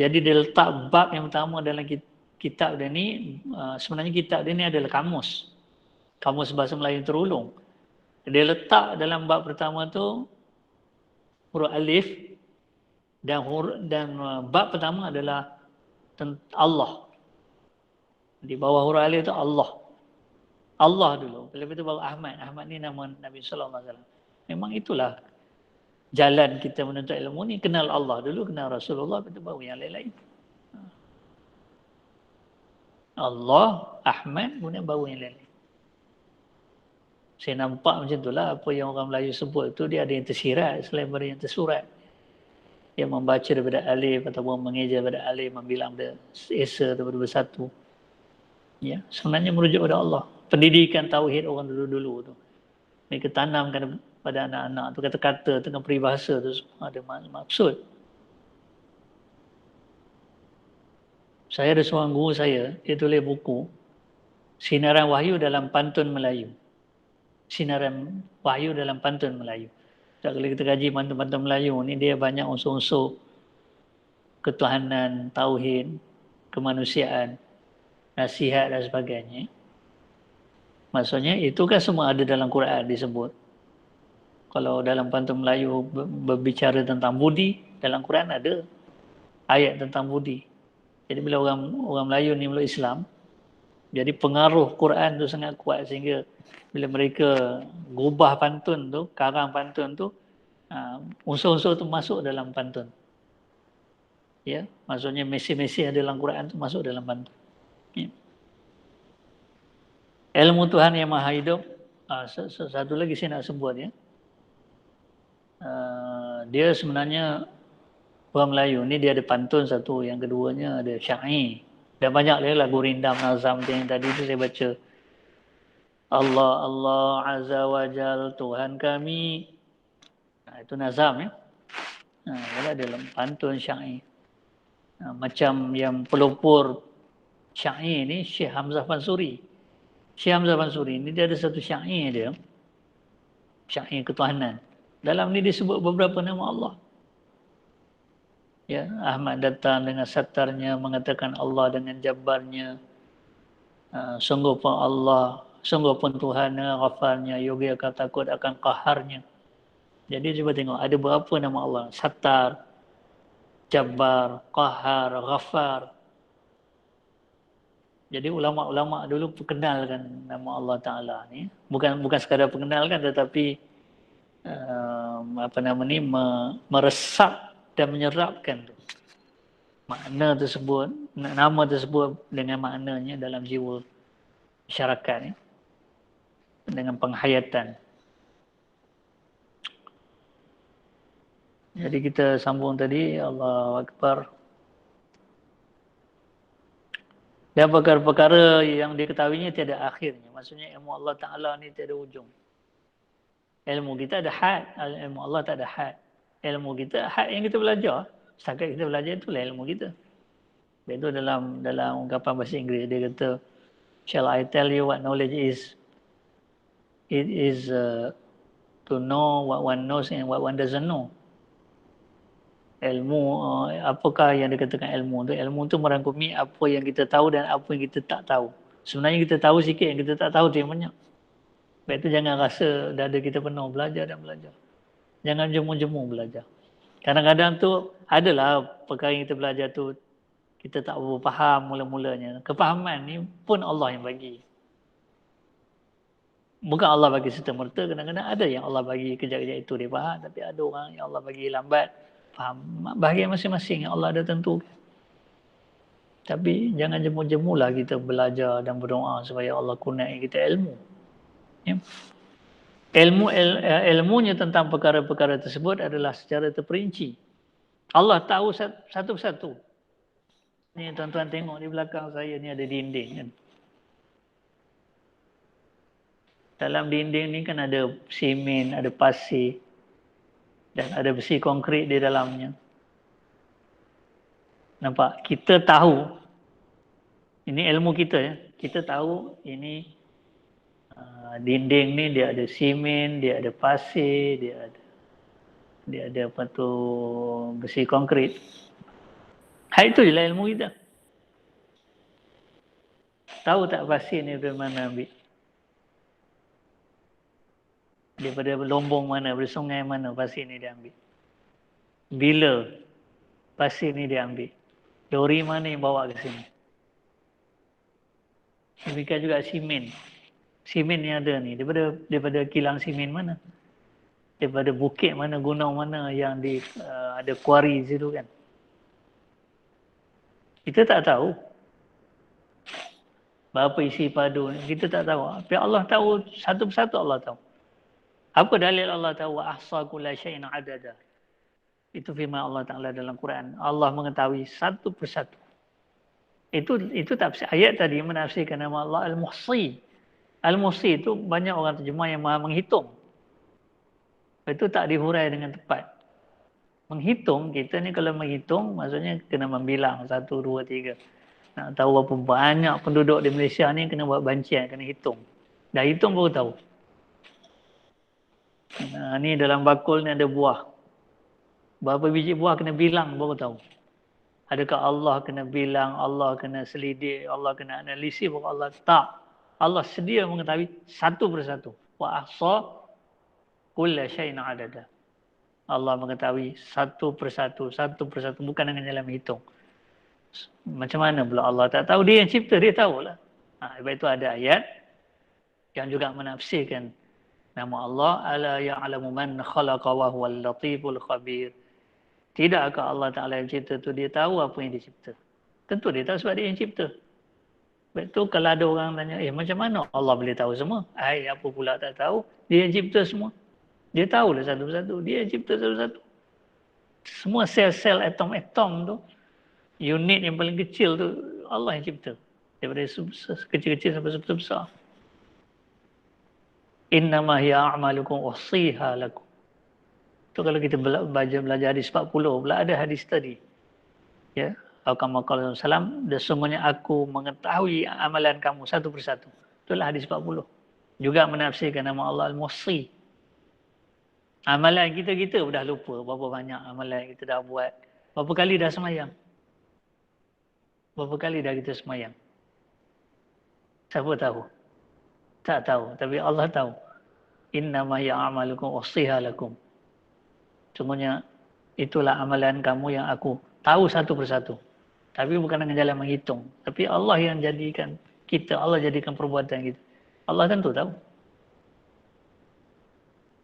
Jadi dia letak bab yang pertama dalam kitab dia ni, sebenarnya kitab dia ni adalah kamus bahasa Melayu terulung. Dia letak dalam bab pertama tu huruf alif, dan bab pertama adalah Allah. Di bawah huruf alif tu Allah dulu. Lepas itu baru Ahmad. Ahmad ni nama Nabi sallallahu alaihi wasallam. Memang itulah jalan kita menuntut ilmu ni, kenal Allah dulu, kenal Rasulullah, lepas itu baru yang lain-lain. Allah, Ahmad, kemudian baru yang lain-lain. Saya nampak macam itulah apa yang orang Melayu sebut tu, dia ada yang tersirat selain daripada yang tersurat. Yang membaca daripada alif ataupun mengeja daripada alif, membilang daripada esa daripada bersatu. Ya, sebenarnya merujuk pada Allah. Pendidikan tauhid orang dulu-dulu tu, mereka tanamkan pada anak-anak tu, kata-kata dengan peribahasa tu semua ada maksud. Saya ada seorang guru saya, dia tulis buku Sinaran Wahyu dalam Pantun Melayu. Sinaran Wahyu dalam Pantun Melayu. Tak, kalau kita kaji pantun-pantun Melayu ni, dia banyak unsur-unsur ketuhanan, tauhid, kemanusiaan, nasihat dan sebagainya. Maksudnya itu kan semua ada dalam Quran disebut. Kalau dalam pantun Melayu berbicara tentang budi, dalam Quran ada ayat tentang budi. Jadi bila orang Melayu ni meluk Islam, Jadi pengaruh Quran tu sangat kuat sehingga bila mereka gubah pantun tu, karang pantun tu, unsur-unsur tu masuk dalam pantun. Ya, maksudnya mesej-mesej yang dalam Quran tu masuk dalam pantun. Ya. Ilmu Tuhan yang Maha Hidup, satu lagi saya nak sebut ya. Dia sebenarnya orang Melayu ni dia ada pantun satu, yang keduanya ada syair. Dan banyak lagi lagu rindam nazam yang tadi tu saya baca. Allah Allah Azza wa Jal Tuhan kami. Itu nazam ya. Ada dalam pantun syair. Macam yang pelopor syair ni Syekh Hamzah Mansuri. Syekh Hamzah Mansuri ni dia ada satu syair dia. Syair ketuhanan. Dalam ni disebut beberapa nama Allah. Ya, Ahmad datang dengan satarnya mengatakan Allah dengan jabarnya. Sungguh pun Allah, sungguh pun Tuhannya, Ghafarnya, yogi akan takut akan qaharnya. Jadi cuba tengok ada berapa nama Allah? Sattar, Jabbar, Qahar, Ghafar. Jadi ulama-ulama dulu perkenalkan nama Allah Taala ni. Bukan sekadar perkenalkan tetapi meresap dan menyerapkan tu. Makna tersebut, nama tersebut dengan maknanya dalam jiwa masyarakat ni. Dengan penghayatan. Jadi kita sambung tadi, Allahu Akbar. Dan perkara-perkara yang diketahuinya tiada akhirnya. Maksudnya ilmu Allah Ta'ala ni tiada ujung. Ilmu kita ada had, ilmu Allah tak ada had. Ilmu kita, had yang kita belajar. Setakat kita belajar itulah ilmu kita. Itu dalam ungkapan bahasa Inggeris, dia kata, shall I tell you what knowledge is? It is to know what one knows and what one doesn't know. Ilmu, apakah yang dikatakan ilmu tu? Ilmu tu merangkumi apa yang kita tahu dan apa yang kita tak tahu. Sebenarnya kita tahu sikit, yang kita tak tahu tu yang banyak. Sebab itu jangan rasa dada kita penuh belajar dan belajar. Jangan jemu-jemu belajar. Kadang-kadang tu adalah perkara yang kita belajar tu kita tak faham mula-mulanya. Kefahaman ni pun Allah yang bagi. Bukan Allah bagi serta-merta, kadang-kadang ada yang Allah bagi kejap-kejap itu dia faham, tapi ada orang yang Allah bagi lambat faham. Bahagian masing-masing yang Allah ada tentukan. Tapi jangan jemu-jemulah kita belajar dan berdoa supaya Allah kurniai kita ilmu. Ya. Ilmunya tentang perkara-perkara tersebut adalah secara terperinci. Allah tahu satu persatu. Ni tuan-tuan tengok di belakang saya ni ada dinding kan. Dalam dinding ni kan ada simen, ada pasir dan ada besi konkrit di dalamnya. Nampak? Kita tahu, ini ilmu kita ya. Kita tahu ini dinding ni dia ada simen, dia ada pasir, dia ada apa tu besi konkrit. Hal itu je lah ilmu kita. Tahu tak pasir ni dari mana ambil? Daripada lombong mana, dari sungai mana pasir ni dia ambil? Bila pasir ni dia ambil? Lori mana yang bawa ke sini? Demikian juga simen. Simen yang ada ni, daripada kilang simen mana? Daripada bukit mana, gunung mana yang ada kuari di situ kan? Kita tak tahu. Berapa isi padu ni, kita tak tahu. Tapi Allah tahu, satu persatu Allah tahu. Apa dalil Allah tahu? Wa ahsa kulla syai'in adada. Itu firman Allah Ta'ala dalam Quran. Allah mengetahui satu persatu. Itu tafsir ayat tadi menafsirkan nama Allah Al-Muhsi. Al-Muhsi itu banyak orang terjemah yang maha menghitung. Itu tak dihurai dengan tepat. Menghitung, kita ni kalau menghitung, maksudnya kena membilang 1, 2, 3. Nak tahu berapa banyak penduduk di Malaysia ni kena buat bancian, kena hitung. Dah hitung baru tahu. Ni dalam bakul ni ada buah. Berapa biji buah kena bilang baru tahu. Adakah Allah kena bilang, Allah kena selidik, Allah kena analisis, baru Allah tak. Allah sedia mengetahui satu persatu. Wa ahsa kulla syai'in adada. Allah mengetahui satu persatu, bukan dengan jalan menghitung. Macam mana pula Allah tak tahu? Dia yang cipta, dia tahulah. Sebab itu ada ayat yang juga menafsirkan nama Allah, ala ya'lamu man khalaqa wa huwal latiful khabir. Tidakkah Allah Ta'ala yang cipta tu dia tahu apa yang dicipta? Tentu dia tahu sebab dia yang cipta. Sebab tu kalau ada orang tanya, macam mana Allah boleh tahu semua? Apa pula tak tahu? Dia yang cipta semua. Dia tahulah satu-satu. Dia yang cipta satu-satu. Semua sel-sel, atom-atom tu, unit yang paling kecil tu, Allah yang cipta. Daripada kecil-kecil sampai besar-besar. Innama hiya a'malukum usiha lakum. Tu kalau kita belajar hadis 40 pula ada hadis tadi. Ya, kama qala sallam, sesungguhnya aku mengetahui amalan kamu satu persatu. Itulah hadis 40. Juga menafsirkan nama Allah Al-Muhsi. Amalan kita dah lupa berapa banyak amalan yang kita dah buat. Berapa kali dah semayang? Berapa kali dah kita semayang? Siapa tahu? Tak tahu, tapi Allah tahu. Innama hiya a'malukum usiha lakum. Semuanya itulah amalan kamu yang aku tahu satu persatu. Tapi bukan dengan jalan menghitung. Tapi Allah yang jadikan kita, Allah jadikan perbuatan kita. Allah tentu tahu.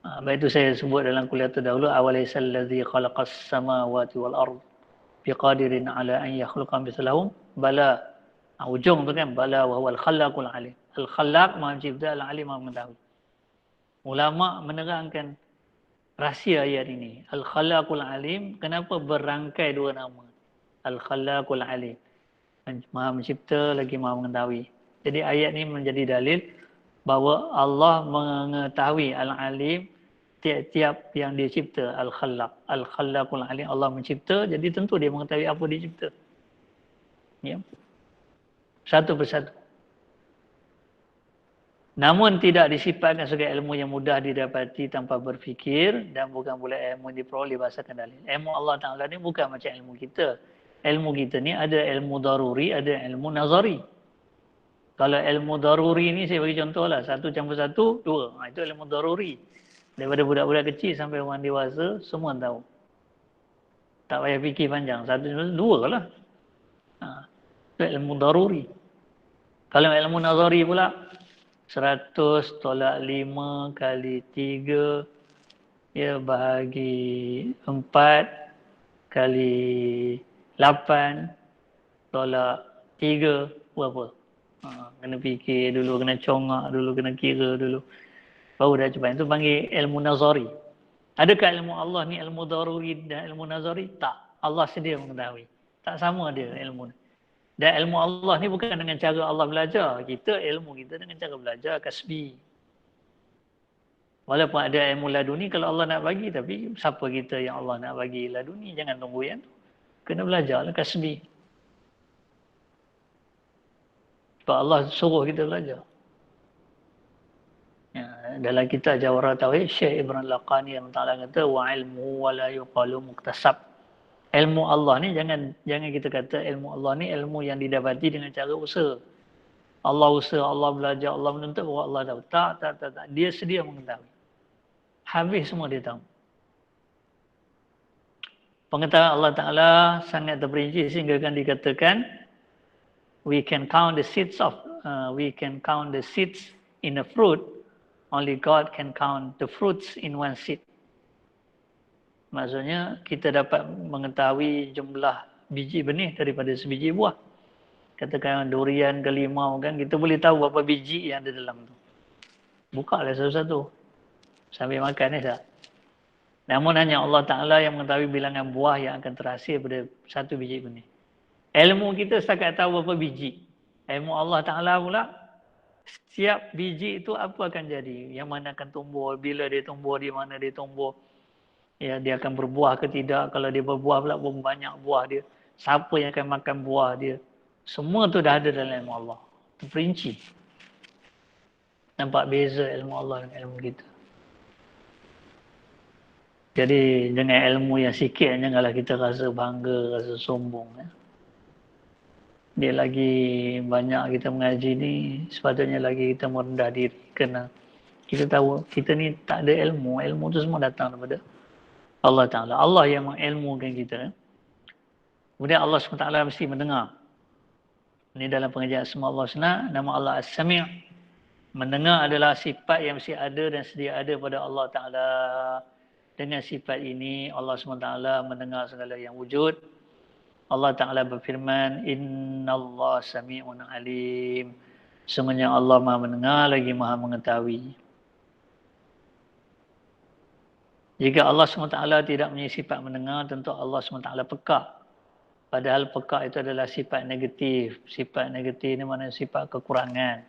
Baik itu saya sebut dalam kuliah terdahulu, awalaisal ladzi khalaqas samawati wal ard biqadirin ala an yakhluqa mithlahum bala. Ujung tu kan bala wa huwal khallaqul alim. Al-Khallaq Maha Pencipta, Al-Alim Maha Mengetahui. Ulama menerangkan rahsia ayat ini. Al-Khallaqul Alim, kenapa berangkai dua nama? Al-Khallaqul Alim. Maha Mencipta lagi Maha Mengetahui. Jadi ayat ini menjadi dalil bahawa Allah mengetahui Al-Alim tiap-tiap yang dia cipta. Al-Khallaq. Al-Khallaqul Alim. Allah mencipta, jadi tentu dia mengetahui apa dia cipta. Ya. Satu persatu. Namun tidak disifatkan sebagai ilmu yang mudah didapati tanpa berfikir dan bukan pula ilmu diperoleh berdasarkan dalil. Ilmu Allah Ta'ala ni bukan macam ilmu kita. Ilmu kita ni ada ilmu daruri, ada ilmu nazari. Kalau ilmu daruri ni saya bagi contoh lah. 1 + 1, 2. Itu ilmu daruri. Daripada budak-budak kecil sampai orang dewasa, semua tahu. Tak payah fikir panjang. 1 + 1, 2 lah. Itu ilmu daruri. Kalau ilmu nazari pula, 100 tolak 5 kali 3 ya bahagi 4 kali 8 tolak 3 berapa? Kena fikir dulu, kena congak dulu, kena kira dulu. Baru dah cepat. Itu panggil ilmu nazari. Adakah ilmu Allah ni ilmu daruri dan ilmu nazari? Tak. Allah sedia mengetahui. Tak sama dia ilmu ni. Dan ilmu Allah ni bukan dengan cara Allah belajar. Kita ilmu kita dengan cara belajar kasbi. Walaupun ada ilmu laduni kalau Allah nak bagi, tapi siapa kita yang Allah nak bagi laduni? Jangan tunggu yang tu. Kena belajarlah kasbi. Sebab Allah suruh kita belajar. Ya, dalam kitab Jawaharatul Tauhid, Syekh Ibrahim Laqani yang Ta'ala kata, wa ilmu wa la yuqalu muktasab. Ilmu Allah ni jangan kita kata ilmu Allah ni ilmu yang didapati dengan cara usaha. Allah usaha, Allah belajar, Allah menuntut bahawa Allah tahu. Tak. Dia sedia mengetahui. Habis semua dia tahu. Pengetahuan Allah Ta'ala sangat terperinci sehingga kan dikatakan we can count the seeds in a fruit. Only God can count the fruits in one seed. Maksudnya kita dapat mengetahui jumlah biji benih daripada sebiji buah. Katakan durian ke limau kan, kita boleh tahu berapa biji yang ada dalam tu. Bukalah satu-satu. Sambil makan tak? Namun hanya Allah Ta'ala yang mengetahui bilangan buah yang akan terhasil pada satu biji benih. Ilmu kita setakat tahu berapa biji. Ilmu Allah Ta'ala pula, setiap biji itu apa akan jadi. Yang mana akan tumbuh, bila dia tumbuh, di mana dia tumbuh. Ya, dia akan berbuah ke tidak. Kalau dia berbuah pula, berapa banyak buah dia. Siapa yang akan makan buah dia. Semua tu dah ada dalam ilmu Allah. Itu perinci. Nampak beza ilmu Allah dengan ilmu kita. Jadi dengan ilmu yang sikit, janganlah kita rasa bangga, rasa sombong. Ya. Dia lagi banyak kita mengaji ni, sepatutnya lagi kita merendah diri. Kerana kita tahu, kita ni tak ada ilmu. Ilmu tu semua datang daripada Allah Ta'ala. Allah yang mengilmukan kita. Kemudian Allah SWT mesti mendengar. Ini dalam pengajian Asma Allah Husna, nama Allah As-Sami'. Mendengar adalah sifat yang mesti ada dan sedia ada pada Allah Ta'ala. Dengan sifat ini Allah SWT mendengar segala yang wujud. Allah Ta'ala berfirman, Inna Allah sami'un alim. Sesungguhnya Allah Maha mendengar lagi Maha mengetahui. Jika Allah SWT tidak punya sifat mendengar, tentu Allah SWT peka. Padahal peka itu adalah sifat negatif. Sifat negatif ini maknanya sifat kekurangan.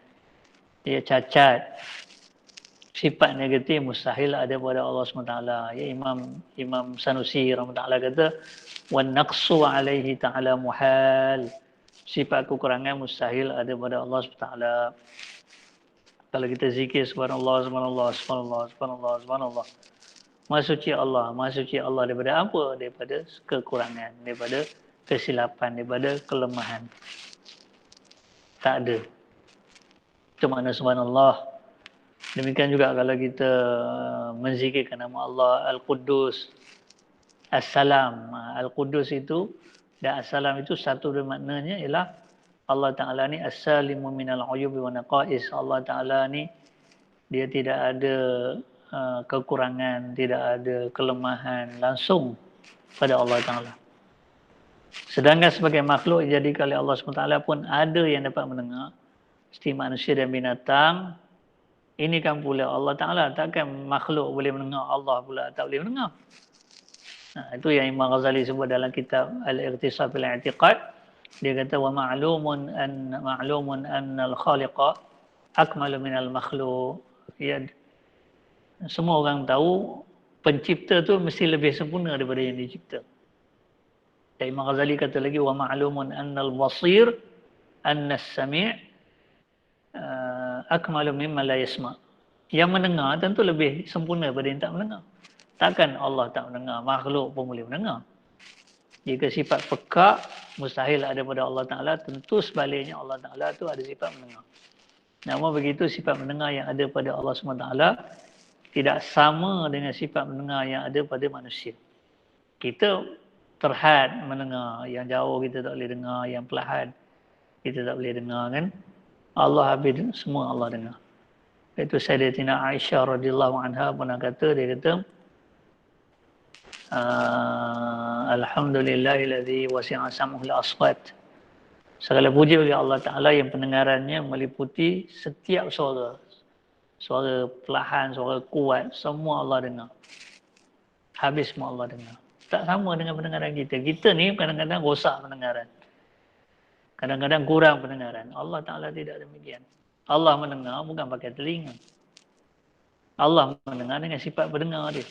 Dia cacat. Sifat negatif mustahil ada pada Allah SWT. Ya Imam Sanusi rahmatullah kata, wan naqsu alaihi ta'ala muhal. Sifat kekurangan mustahil ada pada Allah SWT. Kalau kita zikir subhanallah, subhanallah, subhanallah, subhanallah, subhanallah. Maha suci Allah daripada apa? Daripada kekurangan, daripada kesilapan, daripada kelemahan. Tak ada. Itu makna subhanallah. Demikian juga kalau kita menzikirkan nama Allah Al-Quddus, As-Salam. Al-Quddus itu dan As-Salam itu satu dari maknanya ialah Allah Ta'ala ni As-Salimu minal uyubi wa naqais. Allah Ta'ala ni dia tidak ada kekurangan, tidak ada kelemahan langsung pada Allah Ta'ala. Sedangkan sebagai makhluk jadi oleh Allah SWT pun ada yang dapat mendengar. Seperti manusia dan binatang. Ini kan pula Allah Ta'ala. Takkan makhluk boleh mendengar, Allah pula tak boleh mendengar. Itu yang Imam Ghazali sebut dalam kitab Al-Iqtisad fil I'tiqad. Dia kata, wa ma'lumun anna al-khaliqa akmalu minal makhluk. Ya, semua orang tahu pencipta tu mesti lebih sempurna daripada yang dicipta. Dan Imam Ghazali kata lagi, wa ma'lumun anna al-basir anna as-sami' akmalu mimma la yasma'. Yang mendengar tentu lebih sempurna daripada yang tak mendengar. Takkan Allah tak mendengar, makhluk pun boleh mendengar. Jika sifat peka mustahil ada pada Allah Ta'ala, tentu sebaliknya Allah Ta'ala tu ada sifat mendengar. Namun begitu sifat mendengar yang ada pada Allah SWT tidak sama dengan sifat mendengar yang ada pada manusia. Kita terhad mendengar, yang jauh kita tak boleh dengar, yang perlahan kita tak boleh dengar kan. Allah habis semua Allah dengar. Itu Sayyidatina Aisyah radhiyallahu anha pernah kata, dia kata, Alhamdulillahilladzi wasi'a sam'uhul aswat. Segala puji bagi Allah Ta'ala yang pendengarannya meliputi setiap suara. Suara perlahan, suara kuat, semua Allah dengar. Habis semua Allah dengar. Tak sama dengan pendengaran kita. Kita ni kadang-kadang rosak pendengaran. Kadang-kadang kurang pendengaran. Allah Ta'ala tidak demikian. Allah mendengar bukan pakai telinga. Allah mendengar dengan sifat pendengar dia.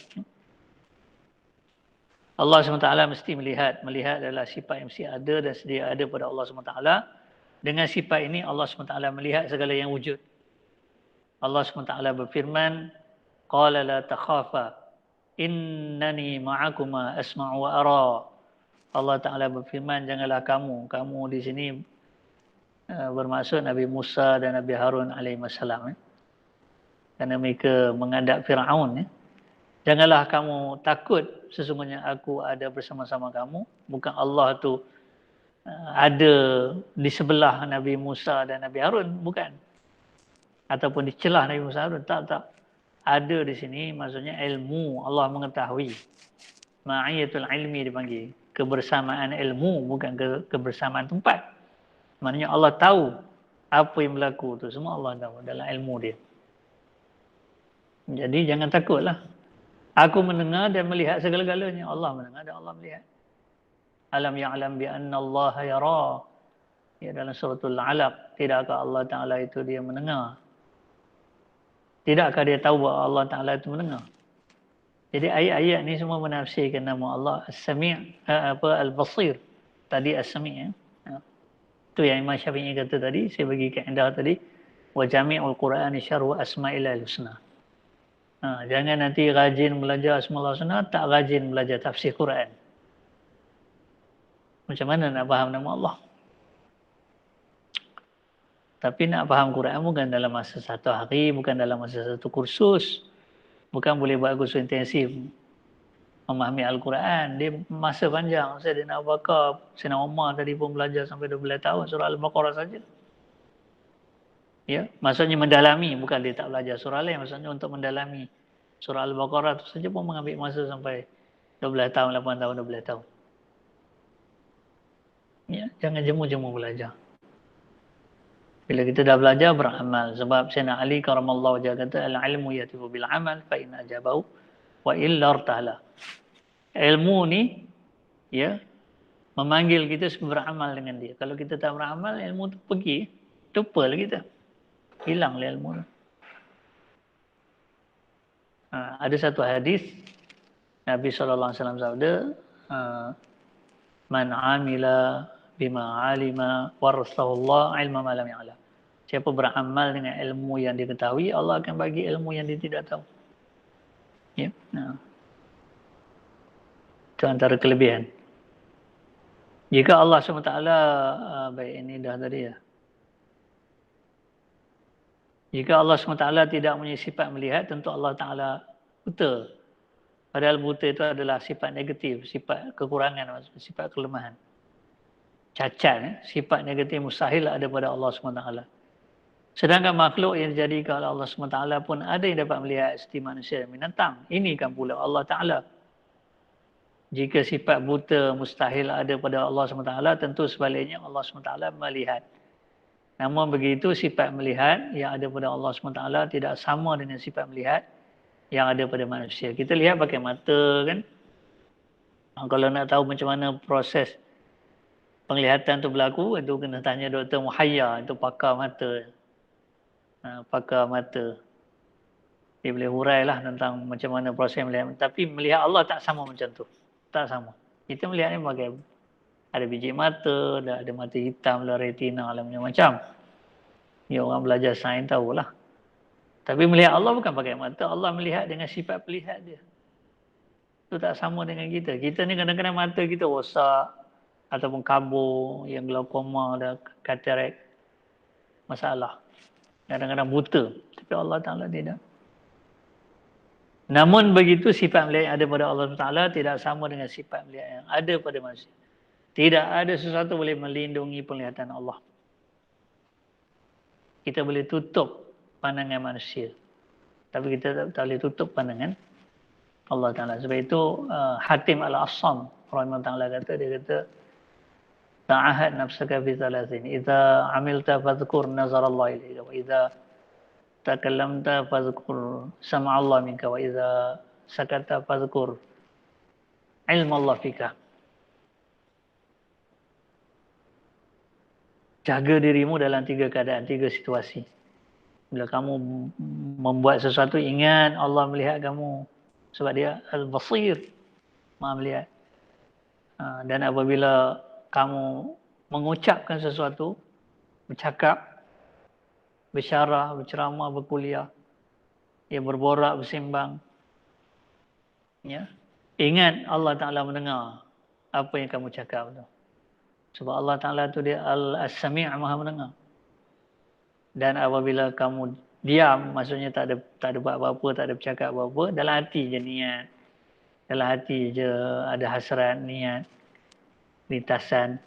Allah SWT mesti melihat. Melihat adalah sifat yang mesti ada dan sedia ada pada Allah SWT. Dengan sifat ini Allah SWT melihat segala yang wujud. Allah SWT berfirman, Qala la takhafa, innani ma'akuma asma'u wa ara. Allah Ta'ala berfirman, janganlah kamu di sini bermaksud Nabi Musa dan Nabi Harun alaihissalam. Kerana mereka menghadap Fir'aun. Janganlah kamu takut, sesungguhnya aku ada bersama-sama kamu. Bukan Allah tu ada di sebelah Nabi Musa dan Nabi Harun, bukan. Ataupun di celah Nabi Musa Harun, tak. Ada di sini maksudnya ilmu, Allah mengetahui. Ma'iyatul ilmi dipanggil. Kebersamaan ilmu, bukan kebersamaan tempat. Maknanya Allah tahu apa yang berlaku tu, semua Allah tahu dalam ilmu dia. Jadi jangan takutlah. Aku mendengar dan melihat segala-galanya. Allah mendengar dan Allah melihat. Alam ya'lam bi anna Allah yara. Ya, dalam suratul Alaq, tidakkah Allah Ta'ala itu dia mendengar? Tidakkah dia tahu bahawa Allah Ta'ala itu mendengar? Jadi ayat-ayat ni semua menafsirkan nama Allah As-Sami' Al-Basir. Tadi As-Sami' Itu yang Imam Syafi'i kata tadi, saya bagi kaedah tadi, wa jami'ul Qur'ani syarhu asma'illahil husna. Jangan nanti rajin belajar Asmaul Husna, tak rajin belajar tafsir Quran. Macam mana nak faham nama Allah? Tapi nak faham Quran bukan dalam masa satu hari, bukan dalam masa satu kursus. Bukan boleh buat kursus intensif. memahami Al-Quran. Dia masa panjang. Sayyidina Abu Bakar, Sayyidina Umar tadi pun belajar sampai 12 tahun surah Al-Baqarah saja. Ya, maksudnya mendalami, bukan dia tak belajar surah lain, maksudnya untuk mendalami surah Al-Baqarah itu saja pun mengambil masa sampai 12 tahun, 8 tahun, 12 tahun. Ya, jangan jemu-jemu belajar. Bila kita dah belajar, beramal. Sebab Sayyidina Ali karamallahu wajhah kata, al-ilmu yatifu bil amal fa in ajabahu wa illa irtahla. Ilmu ni ya memanggil kita supaya beramal dengan dia. Kalau kita tak beramal, ilmu tu pergi, lupalah kita. Hilanglah ilmu tu. Ada satu hadis Nabi SAW sabda, man amila bima alima warasahullah ilma ma lam ya'lam. Siapa beramal dengan ilmu yang dia ketahui, Allah akan bagi ilmu yang dia tidak tahu. Ya. Itu antara kelebihan. Jika Allah SWT, baik ini dah tadi ya. Jika Allah SWT tidak punya sifat melihat, tentu Allah Ta'ala buta. Padahal buta itu adalah sifat negatif, sifat kekurangan, sifat kelemahan. Cacat, sifat negatif mustahil ada pada Allah SWT. Sedangkan makhluk yang dijadikan oleh Allah SWT pun ada yang dapat melihat seperti manusia dan binatang. Ini kan pula Allah Ta'ala. Jika sifat buta mustahil ada pada Allah SWT, tentu sebaliknya Allah SWT melihat. Namun begitu sifat melihat yang ada pada Allah SWT tidak sama dengan sifat melihat yang ada pada manusia. Kita lihat pakai mata kan. Kalau nak tahu macam mana proses penglihatan itu berlaku, itu kena tanya Dr. Muhayya, itu pakar mata. Pakar mata. Dia boleh hurailah tentang macam mana proses melihat. Tapi melihat Allah tak sama macam tu. Tak sama. Kita melihat ni bagai ada biji mata, ada mata hitam, ada retina, ada macam-macam. Ya, orang belajar sains tahulah. Tapi melihat Allah bukan pakai mata. Allah melihat dengan sifat pelihat dia. Itu tak sama dengan kita. Kita ni kadang-kadang mata kita rosak ataupun kabur, yang glaukoma, ada katarak, masalah. Kadang-kadang buta. Tapi Allah Ta'ala tidak. Namun begitu sifat melihat yang ada pada Allah Ta'ala tidak sama dengan sifat melihat yang ada pada manusia. Tidak ada sesuatu boleh melindungi penglihatan Allah. Kita boleh tutup pandangan manusia. Tapi kita tak boleh tutup pandangan Allah Ta'ala. Sebab itu Hatim Al-Assam, rahimahullah Ta'ala dia kata, ta'ahad nafsaka fi thalathin. Idza amilta fadhkur nazar Allah ilayka. Wa idza takallamta fadhkur sama Allah minka. Wa idza sakata fadhkur ilmu Allah fika. Jaga dirimu dalam 3 keadaan, 3 situasi. Bila kamu membuat sesuatu, ingat Allah melihat kamu. Sebab dia Al-Basir, Maha melihat. Dan apabila kamu mengucapkan sesuatu, bercakap, bersyarah, berceramah, berkuliah, ya, berborak, bersembang, ya, ingat Allah Ta'ala mendengar apa yang kamu cakap tu. Sebab Allah Ta'ala tu dia Al-Sami' Maha mendengar. Dan apabila kamu diam, maksudnya tak ada buat apa-apa, tak ada bercakap apa-apa, dalam hati je niat. Dalam hati je ada hasrat, niat, lintasan.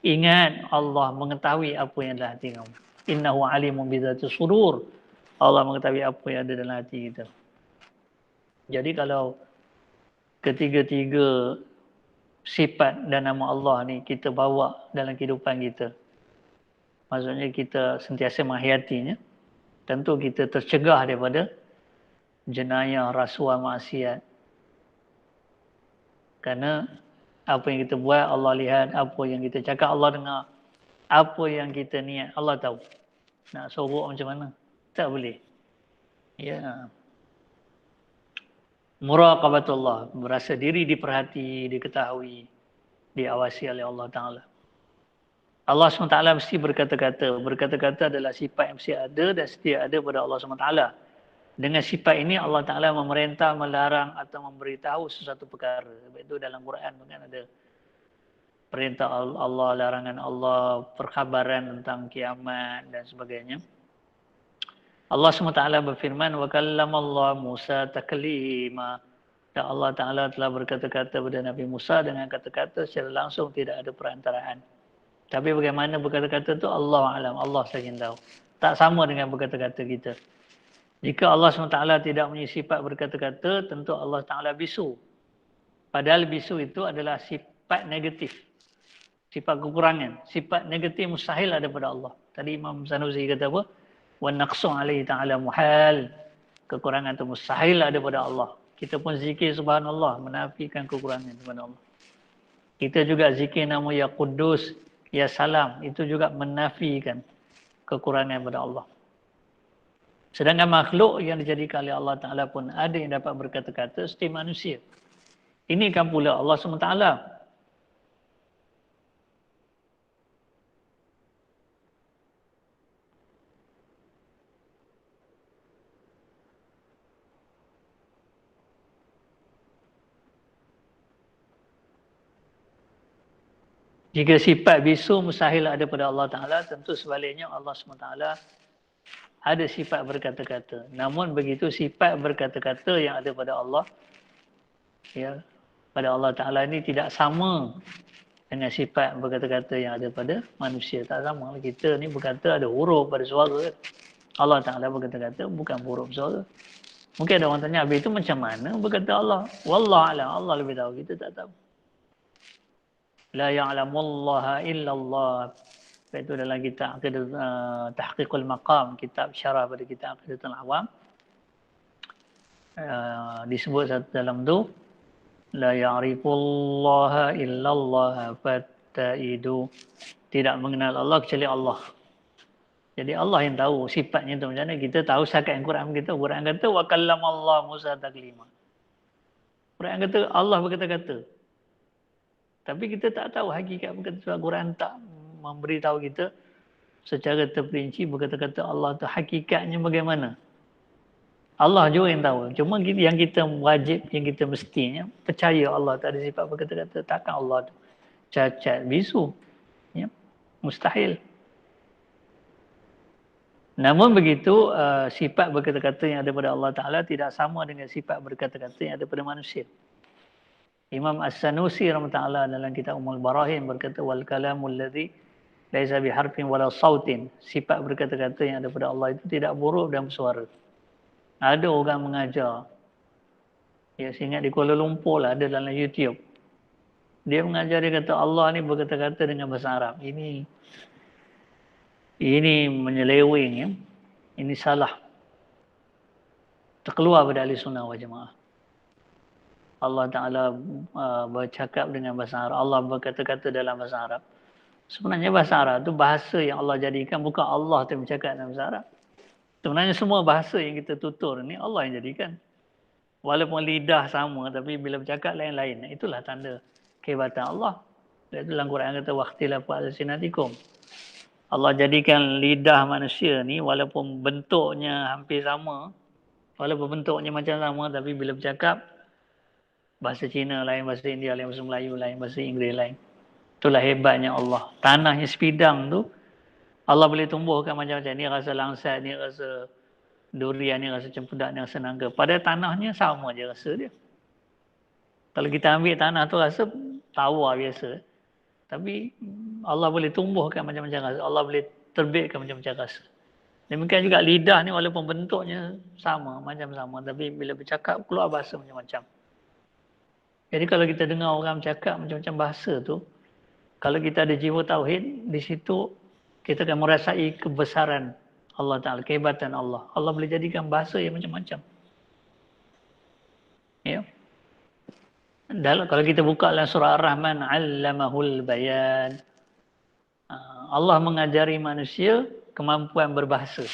Ingat Allah mengetahui apa yang dalam hati kamu. Innahu alimun bidzati sudur. Allah mengetahui apa yang ada dalam hati kita. Jadi kalau ketiga-tiga sifat dan nama Allah ni kita bawa dalam kehidupan kita, maksudnya kita sentiasa menghayatinya, tentu kita tercegah daripada jenayah, rasuah, maksiat. Kerana apa yang kita buat Allah lihat, apa yang kita cakap Allah dengar, apa yang kita niat Allah tahu. Nak sorok macam mana? Tak boleh. Ya. Muraqabatullah, merasa diri diperhati, diketahui, diawasi oleh Allah Ta'ala. Allah SWT mesti berkata-kata. Berkata-kata adalah sifat yang mesti ada dan setia ada pada Allah SWT. Dengan sifat ini Allah Ta'ala memerintah, melarang atau memberitahu sesuatu perkara. Sebab itu dalam Quran kan ada perintah Allah, larangan Allah, perkhabaran tentang kiamat dan sebagainya. Allah SWT berfirman, wa kallamallahu Musa taklima. Dan Allah Ta'ala telah berkata-kata kepada Nabi Musa dengan kata-kata secara langsung, tidak ada perantaraan. Tapi bagaimana berkata-kata itu Allah Alam, Allah saja yang tahu. Tak sama dengan berkata-kata kita. Jika Allah SWT tidak punya sifat berkata-kata, tentu Allah Ta'ala bisu. Padahal bisu itu adalah sifat negatif. Sifat kekurangan. Sifat negatif mustahil ada pada Allah. Tadi Imam Sanusi kata apa? وَالنَّقْصُ عَلَيْهِ تَعَلَى muhal. Kekurangan itu mustahil ada pada Allah. Kita pun zikir subhanallah, menafikan kekurangan kepada Allah. Kita juga zikir nama Ya Quddus, Ya Salam, itu juga menafikan kekurangan kepada Allah. Sedangkan makhluk yang dijadikan oleh Allah Ta'ala pun ada yang dapat berkata-kata seperti manusia. Ini kan pula Allah SWT. Jika sifat bisu mustahil ada pada Allah Ta'ala, tentu sebaliknya Allah SWT ada sifat berkata-kata. Namun begitu sifat berkata-kata yang ada pada Allah, ya, pada Allah Ta'ala ini tidak sama dengan sifat berkata-kata yang ada pada manusia. Tak sama. Kita ni berkata ada huruf pada suara. Allah Ta'ala berkata-kata bukan huruf suara. Mungkin ada orang tanya, habis itu macam mana berkata Allah? Wallahualam, Allah lebih tahu. Kita tak tahu. La ya'lamullaha illallah. Itu dalam kitab Tahqiqul Maqam, kitab syarah pada kitab Aqidatul Awam. Disebut dalam tu, la ya'rifullaha illallah fattaidu. Tidak mengenal Allah kecuali Allah. Jadi Allah yang tahu sifatnya itu macam mana. Kita tahu syakat yang Quran kita. Quran kata wa kallamallahu Musa taklima. Quran kata Allah berkata-kata. Tapi kita tak tahu hakikat berkata. Quran tak memberitahu kita secara terperinci berkata-kata Allah tu hakikatnya bagaimana. Allah juga yang tahu. Cuma yang kita wajib, yang kita mestinya percaya Allah tak ada sifat berkata-kata. Takkan Allah tu cacat, bisu. Ya? Mustahil. Namun begitu, sifat berkata-kata yang ada pada Allah Ta'ala tidak sama dengan sifat berkata-kata yang ada pada manusia. Imam As-Sanusi rahimahullah dalam kitab Ummul Barahim berkata, wal kalamul ladzi laisa biharfin wala sautin. Sifat berkata-kata yang ada pada Allah itu tidak huruf dan bersuara. Ada orang mengajar. Ya, saya ingat di Kuala Lumpur lah, ada dalam YouTube. Dia mengajar, dia kata Allah ni berkata-kata dengan bahasa Arab. Ini menyeleweng, ya. Ini salah. Terkeluar pada ahli sunnah wal jamaah. Allah Ta'ala bercakap dengan bahasa Arab. Allah berkata-kata dalam bahasa Arab. Sebenarnya bahasa Arab itu bahasa yang Allah jadikan. Bukan Allah yang bercakap dalam bahasa Arab. Sebenarnya semua bahasa yang kita tutur ni Allah yang jadikan. Walaupun lidah sama, tapi bila bercakap lain-lain. Itulah tanda kehebatan Allah. Itu dalam Quran kata, waqtilafu alsinatikum. Allah jadikan lidah manusia ni walaupun bentuknya hampir sama, walaupun bentuknya macam sama, tapi bila bercakap, bahasa Cina lain, bahasa India lain, bahasa Melayu lain, bahasa Inggeris lain. Itulah hebatnya Allah. Tanahnya sepidang tu, Allah boleh tumbuhkan macam-macam. Ni rasa langsat, ni rasa durian, ni rasa cempedak, ni rasa nangka. Pada tanahnya sama je rasa dia. Kalau kita ambil tanah tu rasa tawar biasa. Tapi Allah boleh tumbuhkan macam-macam rasa. Allah boleh terbitkan macam-macam rasa. Demikian juga lidah ni walaupun bentuknya sama, macam sama. Tapi bila bercakap, keluar bahasa macam-macam. Jadi kalau kita dengar orang bercakap macam-macam bahasa tu, kalau kita ada jiwa tauhid, di situ kita akan merasai kebesaran Allah Ta'ala, kehebatan Allah. Allah boleh jadikan bahasa yang macam-macam. Ya. Kalau kita buka dalam surah Ar-Rahman, 'allamahul bayan. Allah mengajari manusia kemampuan berbahasa.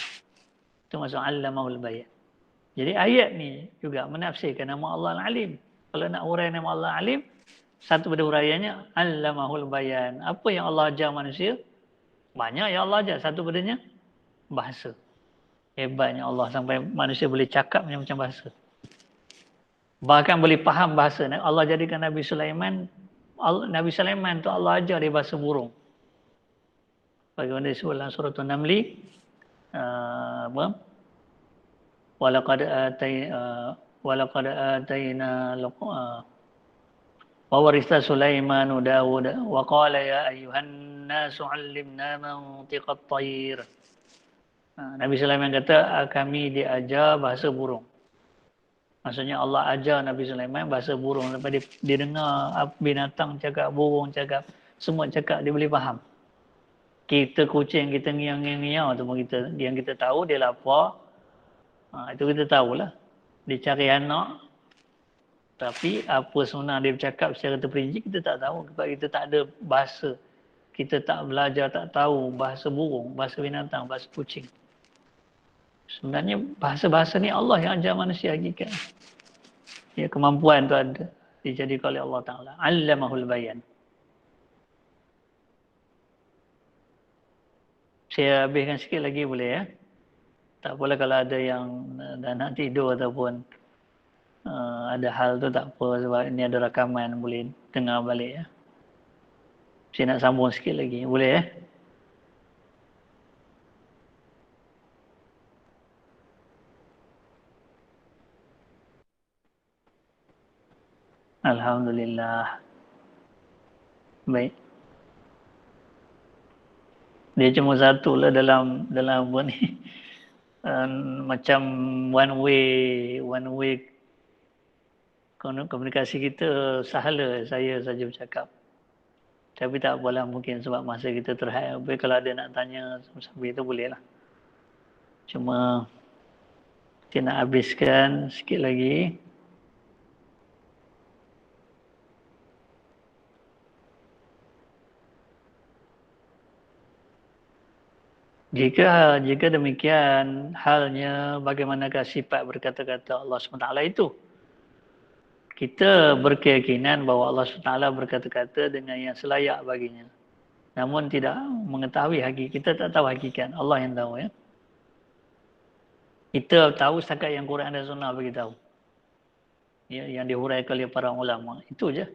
Itu maksud 'allamahul bayan. Jadi ayat ni juga menafsirkan nama Allah Al-Alim. Kalau nak urai nama Allah Al-Alim, satu pada uraiannya 'allamahul bayan. Apa yang Allah ajar manusia? Banyak yang Allah ajar. Satu padanya bahasa. Hebatnya Allah sampai manusia boleh cakap macam-macam bahasa. Bahkan boleh faham bahasa. Allah jadikan Nabi Sulaiman tu Allah ajar dia bahasa burung. Bagaimana disebut dalam surah An-Naml, walaqad walaqad atayna wa warisa Sulaiman Daud wa qala ya ayyuhan nasu 'allimna mantiqat tayr. Nabi Sulaiman kata kami diajar bahasa burung. Maksudnya Allah ajar Nabi Sulaiman bahasa burung. Lepas dia dengar binatang cakap, burung cakap, semua cakap dia boleh faham. Kita kucing, kita ngiang-ngiang tu pun kita, yang kita tahu dia lapar. Itu kita tahulah. Dia cari anak. Tapi apa sebenarnya dia bercakap secara terperinci kita tak tahu. Sebab kita tak ada bahasa. Kita tak belajar, tak tahu bahasa burung, bahasa binatang, bahasa kucing. Sebenarnya bahasa-bahasa ni Allah yang ajar manusia hakikat. Ya, kemampuan tu ada. Dijadikan oleh Allah Ta'ala. Allamahul bayan. Saya habiskan sikit lagi boleh ya? Tak boleh kalau ada yang dah nak tidur ataupun ada hal tu tak apa sebab ini ada rakaman boleh dengar balik ya. Saya nak sambung sikit lagi. Boleh ya? Alhamdulillah. Baik. Dia cuma satu lah dalam apa ni. Macam one way komunikasi kita sahala saya saja bercakap. Tapi tak apalah mungkin sebab masa kita terhad. Kalau ada nak tanya sambil itu boleh lah. Cuma kita nak habiskan sikit lagi. Jika demikian halnya bagaimanakah sifat berkata-kata Allah SWT itu? Kita berkeyakinan bahawa Allah SWT berkata-kata dengan yang selayak baginya. Namun tidak mengetahui hakikat. Kita tak tahu hakikat. Allah yang tahu ya. Kita tahu setakat yang Quran dan Sunnah beritahu. Ya, yang dihuraikan oleh para ulama. Itu je.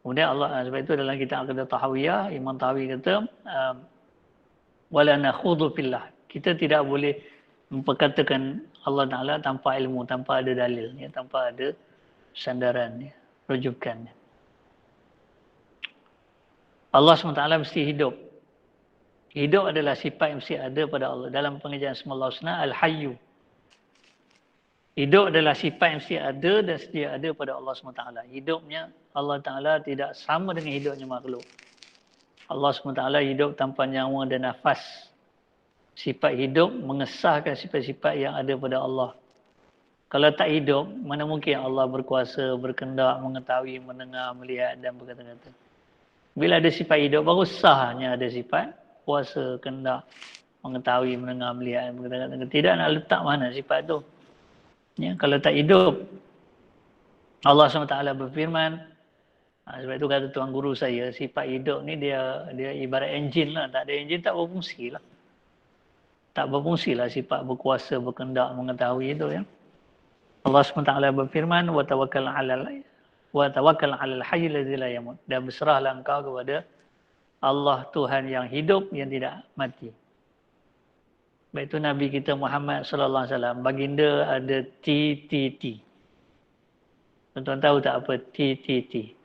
Kemudian Allah, sebab itu dalam kitab Aqidah Tahawiyah, Imam Tahawi kata, wala nakhudhu fillah. Kita tidak boleh memperkatakan Allah Ta'ala tanpa ilmu, tanpa ada dalil, ya, tanpa ada sandaran, ya, rujukan. Allah SWT mesti hidup. Hidup adalah sifat yang mesti ada pada Allah. Dalam pengajaran Asma Allah Husna, Al-Hayyu. Hidup adalah sifat yang mesti ada dan sedia ada pada Allah SWT. Hidupnya Allah Ta'ala tidak sama dengan hidupnya makhluk. Allah SWT hidup tanpa nyawa dan nafas. Sifat hidup mengesahkan sifat-sifat yang ada pada Allah. Kalau tak hidup, mana mungkin Allah berkuasa, berkendak, mengetahui, mendengar, melihat dan berkata-kata. Bila ada sifat hidup, baru sahnya ada sifat kuasa, kendak, mengetahui, mendengar, melihat dan berkata-kata. Tidak nak letak mana sifat tu. Ya, kalau tak hidup, Allah SWT berfirman, sebab itu kata tuan guru saya, sifat hidup ni dia ibarat enjin lah. Tak ada enjin tak berfungsi lah. Tak berfungsi lah sifat berkuasa, berkendak, mengetahui itu ya. Allah SWT berfirman, wa tawakkal 'alal hayyil ladzi la yamut. Dan berserahlah engkau kepada Allah Tuhan yang hidup, yang tidak mati. Baik itu Nabi kita Muhammad sallallahu alaihi wasallam, baginda ada TTT. Tuan-tuan tahu tak apa TTT?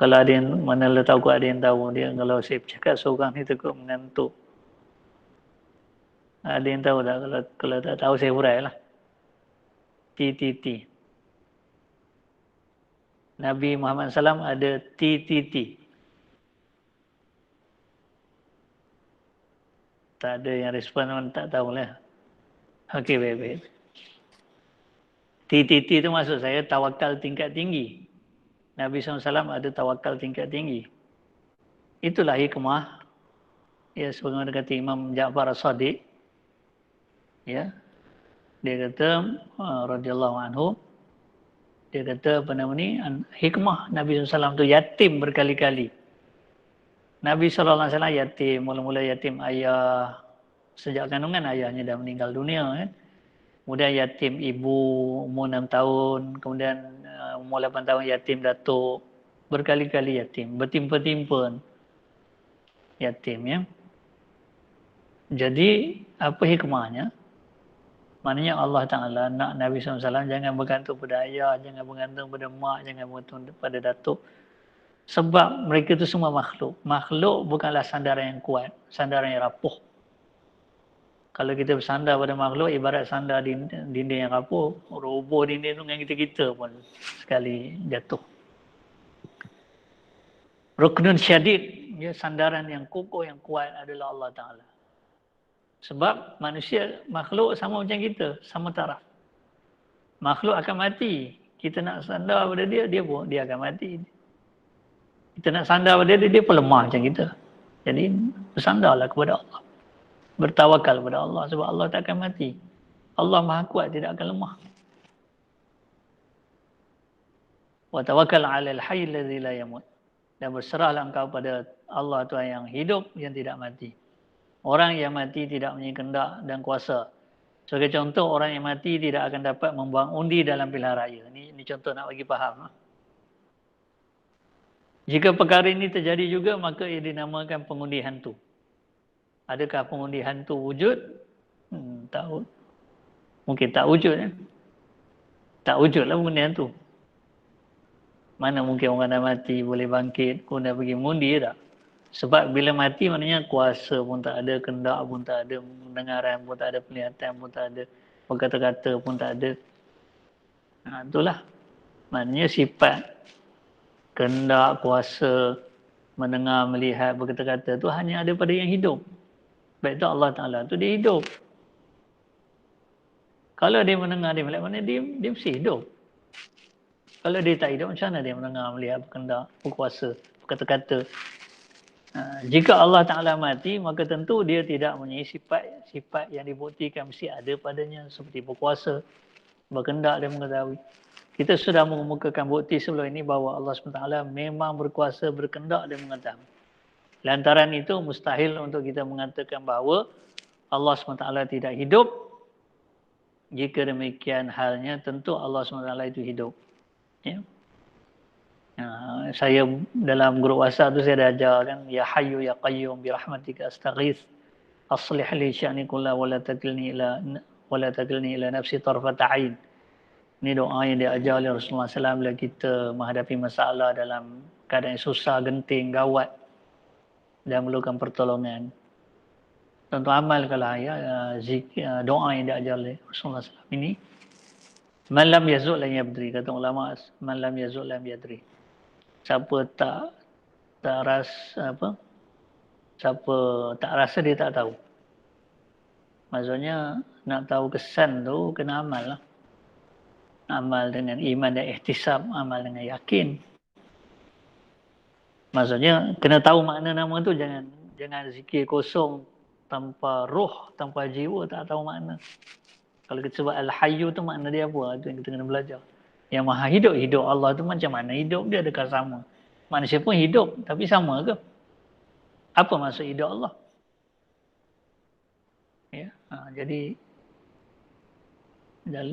Kalau ada yang mana tahu, ada yang tahu dia, kalau saya bercakap seorang ni takut mengantuk. Ada yang tahu tak? Kalau tak tahu saya hurailah. TTT. Nabi Muhammad SAW ada TTT. Tak ada yang respon, tak tahulah. Okey, baik-baik. TTT itu maksud saya tawakal tingkat tinggi. Nabi SAW ada tawakal tingkat tinggi. Itulah hikmah. Ya, sebagaimana kata Imam Ja'far As-Sadiq. Ya. Dia kata, radhiyallahu anhu, dia kata apa nama ni, hikmah Nabi SAW itu yatim berkali-kali. Nabi SAW yatim, mula-mula yatim ayah, sejak kandungan ayahnya dah meninggal dunia kan. Kemudian yatim ibu umur 6 tahun, kemudian umur 8 tahun yatim datuk, berkali-kali yatim, bertimpa-timpa yatim ya. Jadi apa hikmahnya? Maknanya Allah Ta'ala nak Nabi SAW jangan bergantung pada ayah, jangan bergantung pada mak, jangan bergantung pada datuk. Sebab mereka itu semua makhluk. Makhluk bukanlah sandaran yang kuat, sandaran yang rapuh. Kalau kita bersandar pada makhluk, ibarat sandar dinding yang rapuh, roboh dinding tu dengan kita-kita pun sekali jatuh. Ruknun syadid, ya, sandaran yang kokoh, yang kuat adalah Allah Ta'ala. Sebab manusia, makhluk sama macam kita, sama taraf. Makhluk akan mati. Kita nak sandar pada dia, dia akan mati. Kita nak sandar pada dia pun lemah macam kita. Jadi bersandarlah kepada Allah. Bertawakal kepada Allah sebab Allah tak akan mati. Allah Maha Kuat, tidak akan lemah. Wa tawakkal 'alal hayy alladzi la yamut. Dan berserahlah engkau pada Allah Tuhan yang hidup, yang tidak mati. Orang yang mati tidak mempunyai kehendak dan kuasa. Sebagai contoh, orang yang mati tidak akan dapat membuang undi dalam pilihan raya. Ini contoh nak bagi faham. Jika perkara ini terjadi juga, maka ia dinamakan pengundi hantu. Adakah pengundi hantu wujud? Tak. Mungkin tak wujud. Tak wujudlah pengundi hantu. Mana mungkin orang dah mati boleh bangkit, kemudian pergi mengundi, tak? Sebab bila mati maknanya kuasa pun tak ada, kehendak pun tak ada, pendengaran pun tak ada, penglihatan pun tak ada, berkata-kata pun tak ada. Itulah. Maknanya sifat kehendak, kuasa, mendengar, melihat, berkata-kata tu hanya ada pada yang hidup. Baik tu Allah Ta'ala tu dia hidup. Kalau dia mendengar, dia melihat, mana dia mesti hidup. Kalau dia tak hidup, macam mana dia mendengar, melihat, berkendak, berkuasa, berkata-kata. Jika Allah Ta'ala mati, maka tentu dia tidak mempunyai sifat yang dibuktikan mesti ada padanya, seperti berkuasa, berkendak dan mengetahui. Kita sudah mengemukakan bukti sebelum ini bahawa Allah SWT memang berkuasa, berkendak dan mengetahui. Lantaran itu mustahil untuk kita mengatakan bahawa Allah SWT tidak hidup. Jika demikian halnya, tentu Allah SWT itu hidup. Ya. Saya dalam grup WhatsApp tu saya dah ajar kan, ya hayyu ya qayyum bi rahmatika astaghits aslih li sya'ni kullahu wa la takilni ila nafsi tarfata ain. Ini doa yang diajar oleh Rasulullah SAW bila kita menghadapi masalah dalam keadaan susah, genting, gawat dan memerlukan pertolongan. Tentu amalkanlah doa yang diajar oleh Rasulullah SAW ini. Man lam yazul lam yadri, kata ulama, man lam yazul lam yadri. Siapa tak rasa siapa tak rasa dia tak tahu. Maksudnya nak tahu kesan tu kena amal lah. Amal dengan iman dan ihtisab, amal dengan yakin. Maksudnya kena tahu makna nama tu, jangan zikir kosong tanpa roh, tanpa jiwa, tak tahu makna. Kalau kita sebut Al-Hayyu tu makna dia apa? Itu yang kita kena belajar. Yang Maha Hidup, hidup Allah tu macam mana hidup dia? Adakah sama? Manusia pun hidup, tapi sama ke? Apa maksud hidup Allah? Ya, jadi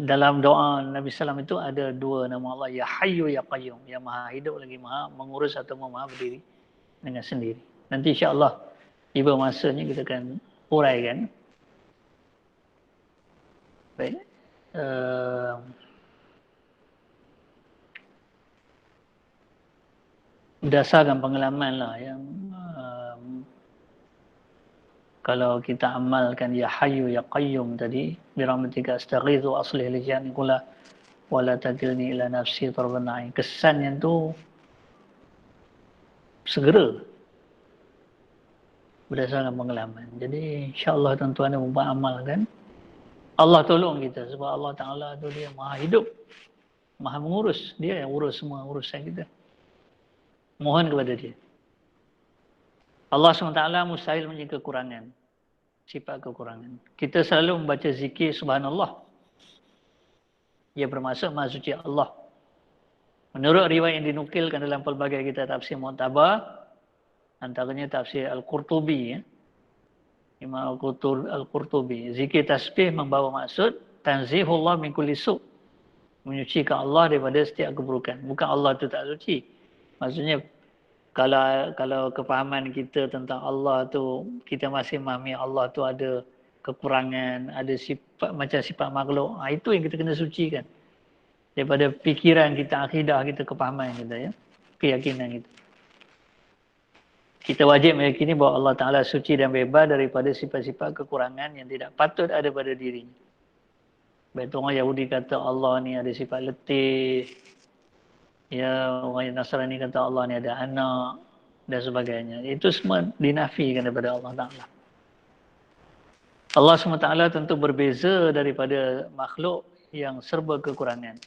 dalam doa Nabi SAW itu ada dua nama Allah, Ya Hayyu Ya Qayyum, yang Maha Hidup lagi Maha Mengurus atau Maha Berdiri dengan sendiri. Nanti insya-Allah tiba masanya kita akan uraikan. Baik. Berdasarkan pengalaman lah yang kalau kita amalkan Ya Hayyu Ya Qayyum tadi, birahmatika astaghitsu aslih li sya'ni kullahu wa la takilni ila nafsi tarfata ain. Kesannya tu segera berdasarkan pengalaman. Jadi insya-Allah tuan-tuan dan puan amalkan. Allah tolong kita sebab Allah Ta'ala tu dia Maha Hidup, Maha Mengurus. Dia yang urus semua urusan kita. Mohon kepada dia. Allah SWT mustahil mempunyai kekurangan. Sifat kekurangan. Kita selalu membaca zikir Subhanallah. Ia bermaksud Maha Suci Allah. Menurut riwayat yang dinukilkan dalam pelbagai kitab tafsir mu'tabar, antaranya tafsir Al-Qurtubi, ya. Imam Al-Qurtubi. Zikir tasbih membawa maksud tanzihullah min kulli su'. Menyucikan Allah daripada setiap keburukan. Bukan Allah tu tak suci. Maksudnya kalau kefahaman kita tentang Allah tu, kita masih memahami Allah tu ada kekurangan, ada sifat macam sifat makhluk. Itu yang kita kena sucikan. Daripada fikiran kita, akidah kita, kepahaman kita, ya, keyakinan kita. Kita wajib meyakini bahawa Allah Ta'ala suci dan bebas daripada sifat-sifat kekurangan yang tidak patut ada pada dirinya. Baik orang Yahudi kata Allah ni ada sifat letih. Ya, orang Nasrani kata Allah ni ada anak dan sebagainya. Itu semua dinafikan daripada Allah Ta'ala. Allah SWT tentu berbeza daripada makhluk yang serba kekurangan.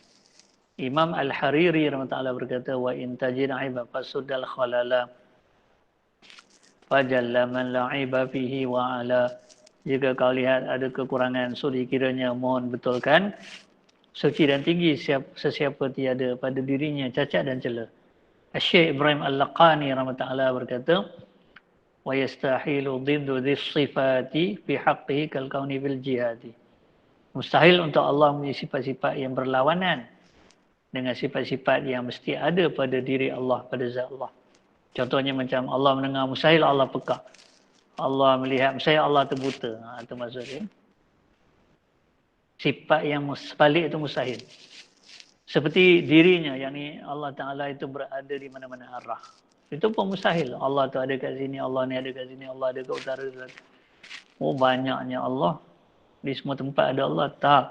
Imam Al-Hariri rahimahullah berkata, wa in tajid aiba fasudal khalala fajalla man la'iba fihi wa ala. Jika kau lihat ada kekurangan, so dikiranya mohon betulkan. Suci dan tinggi sesiapa tiada pada dirinya cacat dan celah. Syekh Ibrahim Al-Laqani rahimahullah berkata, wa yastahilu diddu dhis sifati fi haqqihi kal kauni bil jihadi. Mustahil untuk Allah mempunyai sifat-sifat yang berlawanan dengan sifat-sifat yang mesti ada pada diri Allah, pada zat Allah. Contohnya macam Allah mendengar, mustahil Allah peka. Allah melihat, mustahil Allah terbuta. Itu maksudnya. Sifat yang sebalik itu mustahil. Seperti dirinya, yakni Allah Ta'ala itu berada di mana-mana arah. Itu pun mustahil. Allah tu ada kat sini, Allah ni ada kat sini, Allah ada kat utara. Oh, banyaknya Allah. Di semua tempat ada Allah. Tak.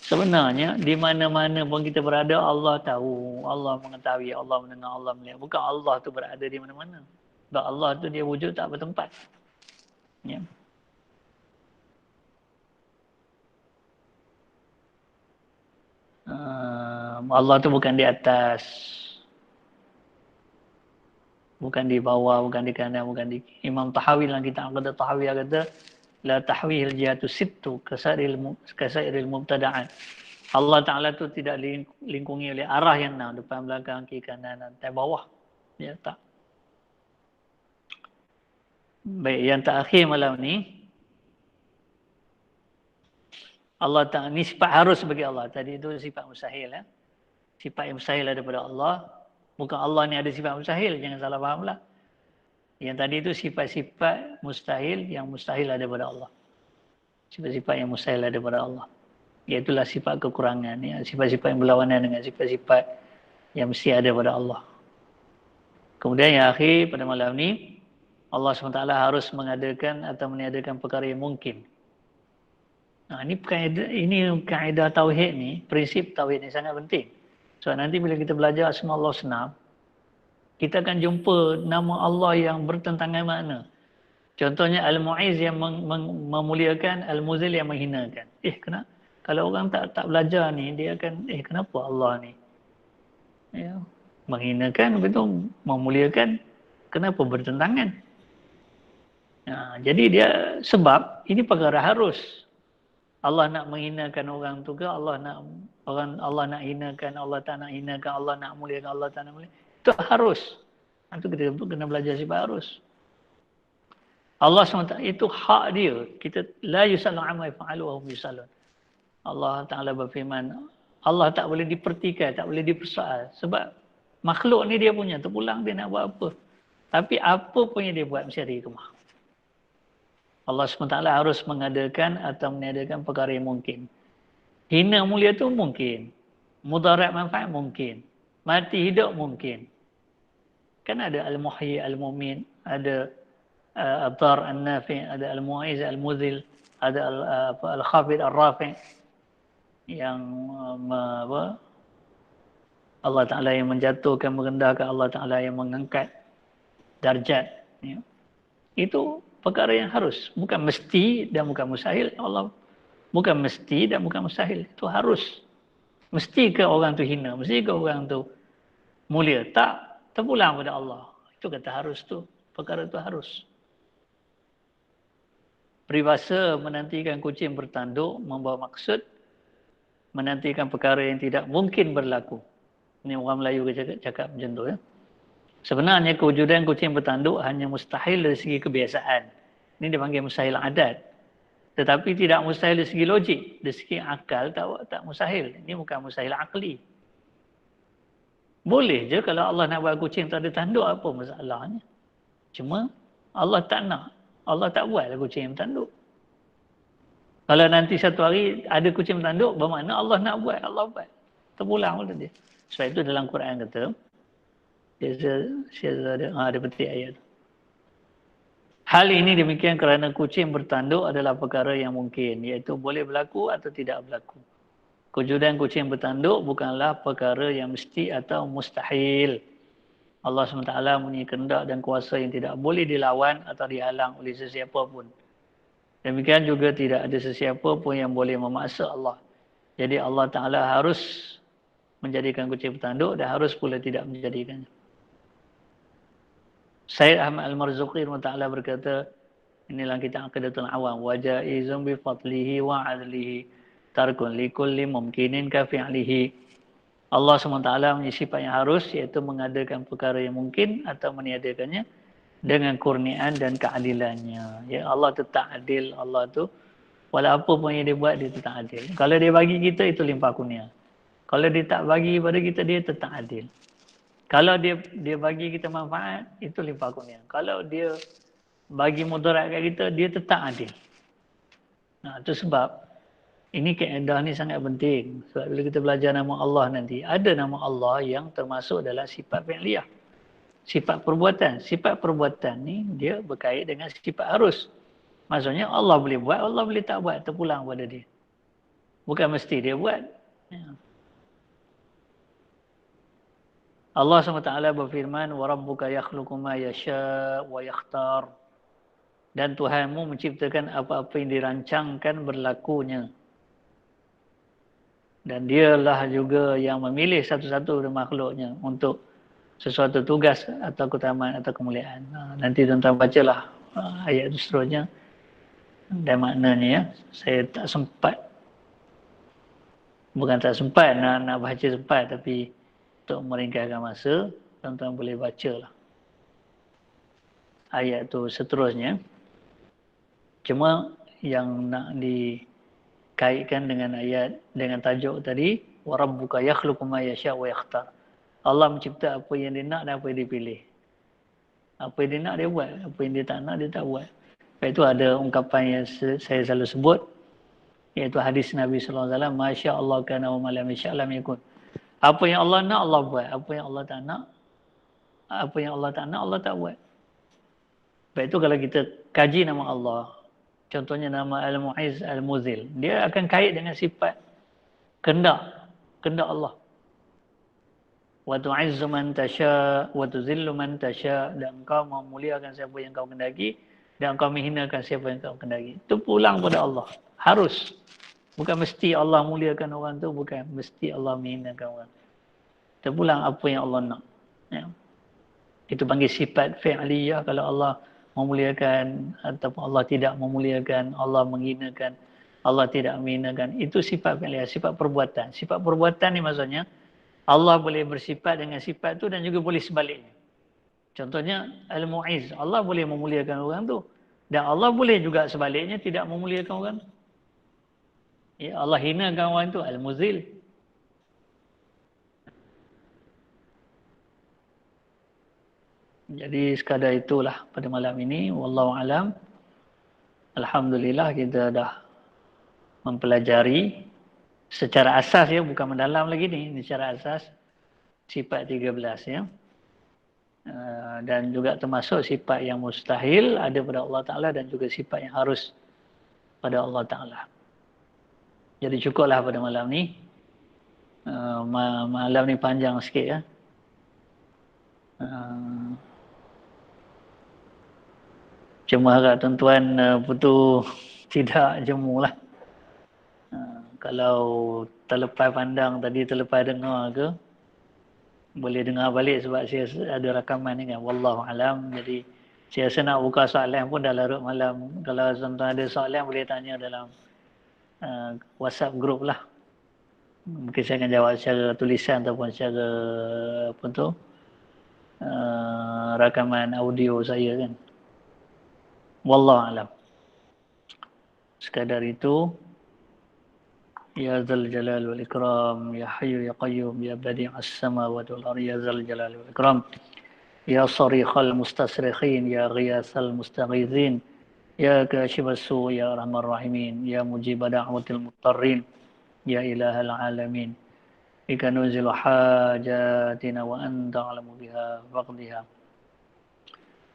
Sebenarnya, di mana-mana pun kita berada, Allah tahu. Allah mengetahui, Allah mendengar, Allah melihat. Bukan Allah tu berada di mana-mana. Sebab Allah tu dia wujud tak bertempat. Ya. Allah tu bukan di atas. Bukan di bawah, bukan di kanan, bukan di... Imam Tahawi dalam kitab Aqidah Tahawi kata, la tahwihil jihatu sittu kasairil mubtada'at. Allah Ta'ala tu tidak lingkungi oleh arah yang enam, depan, belakang, kiri, kanan, dan bawah. Ya, tak. Baik, yang terakhir malam ni, Allah Ta'ala, ni sifat harus bagi Allah. Tadi itu sifat mustahil. Ya? Sifat yang mustahil ada pada Allah. Bukan Allah ni ada sifat mustahil, jangan salah fahamlah. Yang tadi itu sifat-sifat mustahil yang mustahil ada pada Allah. Sifat-sifat yang mustahil ada pada Allah. Iaitulah sifat kekurangan. Ya. Sifat-sifat yang berlawanan dengan sifat-sifat yang mesti ada pada Allah. Kemudian yang akhir pada malam ni, Allah SWT harus mengadakan atau meniadakan perkara yang mungkin. Nah, ini kaedah tauhid ni, prinsip tauhid ni sangat penting. So nanti bila kita belajar Asma Allah Husna, kita akan jumpa nama Allah yang bertentangan makna. Contohnya Al-Mu'izz yang memuliakan, Al-Muzil yang menghinakan. Kenapa? Kalau orang tak belajar ni, dia akan, kenapa Allah ni? Ya, menghinakan, betul, memuliakan, kenapa bertentangan? Nah, jadi dia, sebab ini perkara harus. Allah nak menghinakan orang tu ke, Allah nak hinakan, Allah tak nak hinakan, Allah nak muliakan, Allah tak nak muliakan. Itu harus. Itu kita kena belajar sifat harus. Allah SWT itu hak dia. Kita la yusallu amma yaf'alu wa hum yusallun. Allah Ta'ala berfirman, Allah tak boleh dipertikaikan, tak boleh dipersoal. Sebab makhluk ni dia punya, terpulang dia nak buat apa. Tapi apa pun yang dia buat, mesti ada hikmah. Allah SWT harus mengadakan atau meniadakan perkara yang mungkin. Hina mulia tu mungkin. Mudarat manfaat mungkin. Mati hidup mungkin. Kan ada Al-Muhyi, Al-Mumin, ada Ad-Dar, Al-Nafi, ada Al-Mu'izz, Al-Muzil, ada Al-Khafid, Al-Rafi. Yang Allah Ta'ala yang menjatuhkan, merendahkan, Allah Ta'ala yang mengangkat darjat. Ya. Itu perkara yang harus. Bukan mesti dan bukan mustahil. Allah bukan mesti dan bukan mustahil. Itu harus. Mesti ke orang tu hina? Mesti ke orang tu mulia? Tak. Terpulang pada Allah. Itu kata harus tu. Perkara tu harus. Peribahasa menantikan kucing bertanduk membawa maksud menantikan perkara yang tidak mungkin berlaku. Ini orang Melayu cakap macam tu. Ya. Sebenarnya kewujudan kucing bertanduk hanya mustahil dari segi kebiasaan. Ini dipanggil mustahil adat. Tetapi tidak mustahil dari segi logik. Dari segi akal tak mustahil. Ini bukan mustahil akli. Boleh je kalau Allah nak buat kucing tak ada tanduk, apa masalahnya. Cuma Allah tak nak. Allah tak buat kucing yang bertanduk. Kalau nanti satu hari ada kucing bertanduk, bermakna Allah nak buat, Allah buat. Terpulang pula dia. Sebab itu dalam Quran kata, dia petik ayat. Hal ini demikian kerana kucing bertanduk adalah perkara yang mungkin, iaitu boleh berlaku atau tidak berlaku. Kewujudan kucing bertanduk bukanlah perkara yang mesti atau mustahil. Allah SWT mempunyai kehendak dan kuasa yang tidak boleh dilawan atau dihalang oleh sesiapa pun. Demikian juga tidak ada sesiapa pun yang boleh memaksa Allah. Jadi Allah Ta'ala harus menjadikan kucing bertanduk dan harus pula tidak menjadikannya. Syed Ahmad Al-Marzuqi Ta'ala berkata, inilah kita Aqidatul Awam, wa jaizun bi fadlihi wa adlihi tarkun likulli mumkinin ka fi'lihi. Allah SWT punya sifat yang harus, iaitu mengadakan perkara yang mungkin atau meniadakannya dengan kurniaan dan keadilannya. Ya, Allah tetap adil. Allah tu walau apa pun yang dia buat, dia tetap adil. Kalau dia bagi kita, itu limpah kurnia. Kalau dia tak bagi pada kita, dia tetap adil. Kalau dia bagi kita manfaat, itu limpah kurnia. Kalau dia bagi mudarat kat kita, dia tetap adil. Nah, itu sebab ini kaedah ni sangat penting. Sebab bila kita belajar nama Allah nanti, ada nama Allah yang termasuk dalam sifat fi'liyah. Sifat perbuatan. Sifat perbuatan ni dia berkait dengan sifat harus. Maksudnya Allah boleh buat, Allah boleh tak buat, terpulang pada dia. Bukan mesti dia buat. Ya. Allah SWT berfirman, وَرَبُّكَ يَخْلُقُ مَا يَشَاءُ وَيَخْتَارُ. Dan Tuhanmu menciptakan apa-apa yang dirancangkan berlakunya. Dan dialah juga yang memilih satu-satu dari makhluknya untuk sesuatu tugas atau keutamaan atau kemuliaan. Nanti tuan-tuan bacalah ayat itu seterusnya. Dan maknanya ya, saya tak sempat. Bukan tak sempat nak baca sempat, tapi untuk meringkaskan masa, tuan-tuan boleh bacalah ayat itu seterusnya. Cuma yang nak dikaitkan dengan ayat, dengan tajuk tadi, وَرَبُّكَ يَخْلُقُ مَا يَشَاءُ وَيَخْتَارُ. Allah mencipta apa yang dia nak dan apa yang dia pilih. Apa yang dia nak dia buat, apa yang dia tak nak dia tak buat. Sebab itu ada ungkapan yang saya selalu sebut, iaitu hadis Nabi SAW, Masya Allah kana wa malam insya lam yakun. Apa yang Allah nak, Allah buat. Apa yang Allah tak nak, Allah tak buat. Sebab itu kalau kita kaji nama Allah, contohnya nama Al-Mu'izz Al-Muzil, dia akan kait dengan sifat kehendak Allah. Wa tu'izzu man tasha wa tuzillu man tasha, dan engkau memuliakan siapa yang kau kehendaki dan engkau menghinakan siapa yang kau kehendaki. Itu pulang pada Allah. Harus. Bukan mesti Allah muliakan orang tu, bukan mesti Allah menghinakan orang. Terpulang apa yang Allah nak. Ya. Itu panggil sifat fi'liyah. Kalau Allah memuliakan ataupun Allah tidak memuliakan, Allah menghinakan, Allah tidak menghinakan, itu sifat fi'liyah, sifat perbuatan. Sifat perbuatan ni maksudnya Allah boleh bersifat dengan sifat tu dan juga boleh sebaliknya. Contohnya Al-Mu'izz, Allah boleh memuliakan orang tu dan Allah boleh juga sebaliknya tidak memuliakan orang tu. Ya, Allah hinakan orang tu, Al-Muzil. Jadi sekadar itulah pada malam ini. Wallahu alam. Alhamdulillah kita dah mempelajari secara asas ya, bukan mendalam lagi ni. Secara asas sifat 13 ya. Dan juga termasuk sifat yang mustahil ada pada Allah Ta'ala dan juga sifat yang harus pada Allah Ta'ala. Jadi cukuplah pada malam ni. Malam ni panjang sikit ya. Cuma harap tuan-tuan putu tidak jemu lah. Kalau terlepas pandang tadi, terlepas dengar ke, boleh dengar balik sebab saya ada rakaman ni kan. Wallahu alam. Jadi saya rasa nak buka soalan pun dah larut malam. Kalau tuan-tuan ada soalan boleh tanya dalam WhatsApp group lah. Mungkin saya akan jawab secara tulisan ataupun secara apa tu, rakaman audio saya kan. Wallahu alam. Sekadar itu. Ya Zal Jalal wal Ikram, Ya Hayyu Ya Qayyum, Ya Badi'as Samawati wal Ardi, Ya Zal Jalal wal Ikram, Ya Sarikhal Mustasrikhin, Ya Ghiyasal Mustaghithin, يا كاشف السوء يا أرحم الراحمين يا مجيب دعوة المضطرين يا إله العالمين بك ننزل حاجاتنا وأنت أعلم بها فاقضها.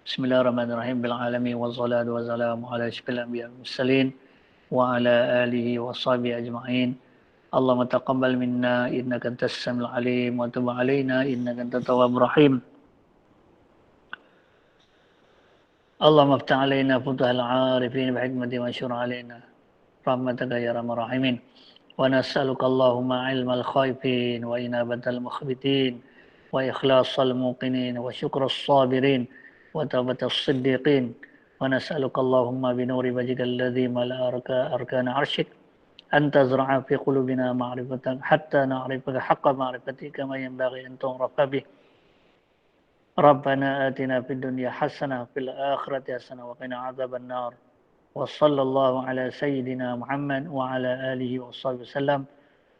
بسم الله الرحمن الرحيم بالعالمين والصلاة والسلام على أشرف الأنبياء والمرسلين وعلى آله وصحبه أجمعين. اللهم تقبل منا إنك أنت السميع العليم وتب علينا إنك أنت التواب الرحيم. اللهم افتح علينا فتوح العارفين بحكمة وانشر علينا رحمتك يا أرحم الراحمين. ونسألك اللهم علم الخائفين وإنابة المخبتين وإخلاص الموقنين وشكر الصابرين وتوبة الصديقين. ونسألك اللهم بنور وجهك الذي ملأ أركان عرشك أن تزرع في قلوبنا معرفتك حتى نعرفك حق معرفتك كما ينبغي أن تعرف به. ربنا آتنا في الدنيا حسنة وفي الآخرة حسنة وقنا عذاب النار. وصلى الله على سيدنا محمد وعلى آله وصحبه وسلم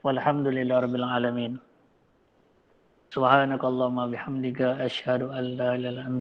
والحمد لله رب العالمين. سبحانك اللهم وبحمدك أشهد أن لا إله إلا أنت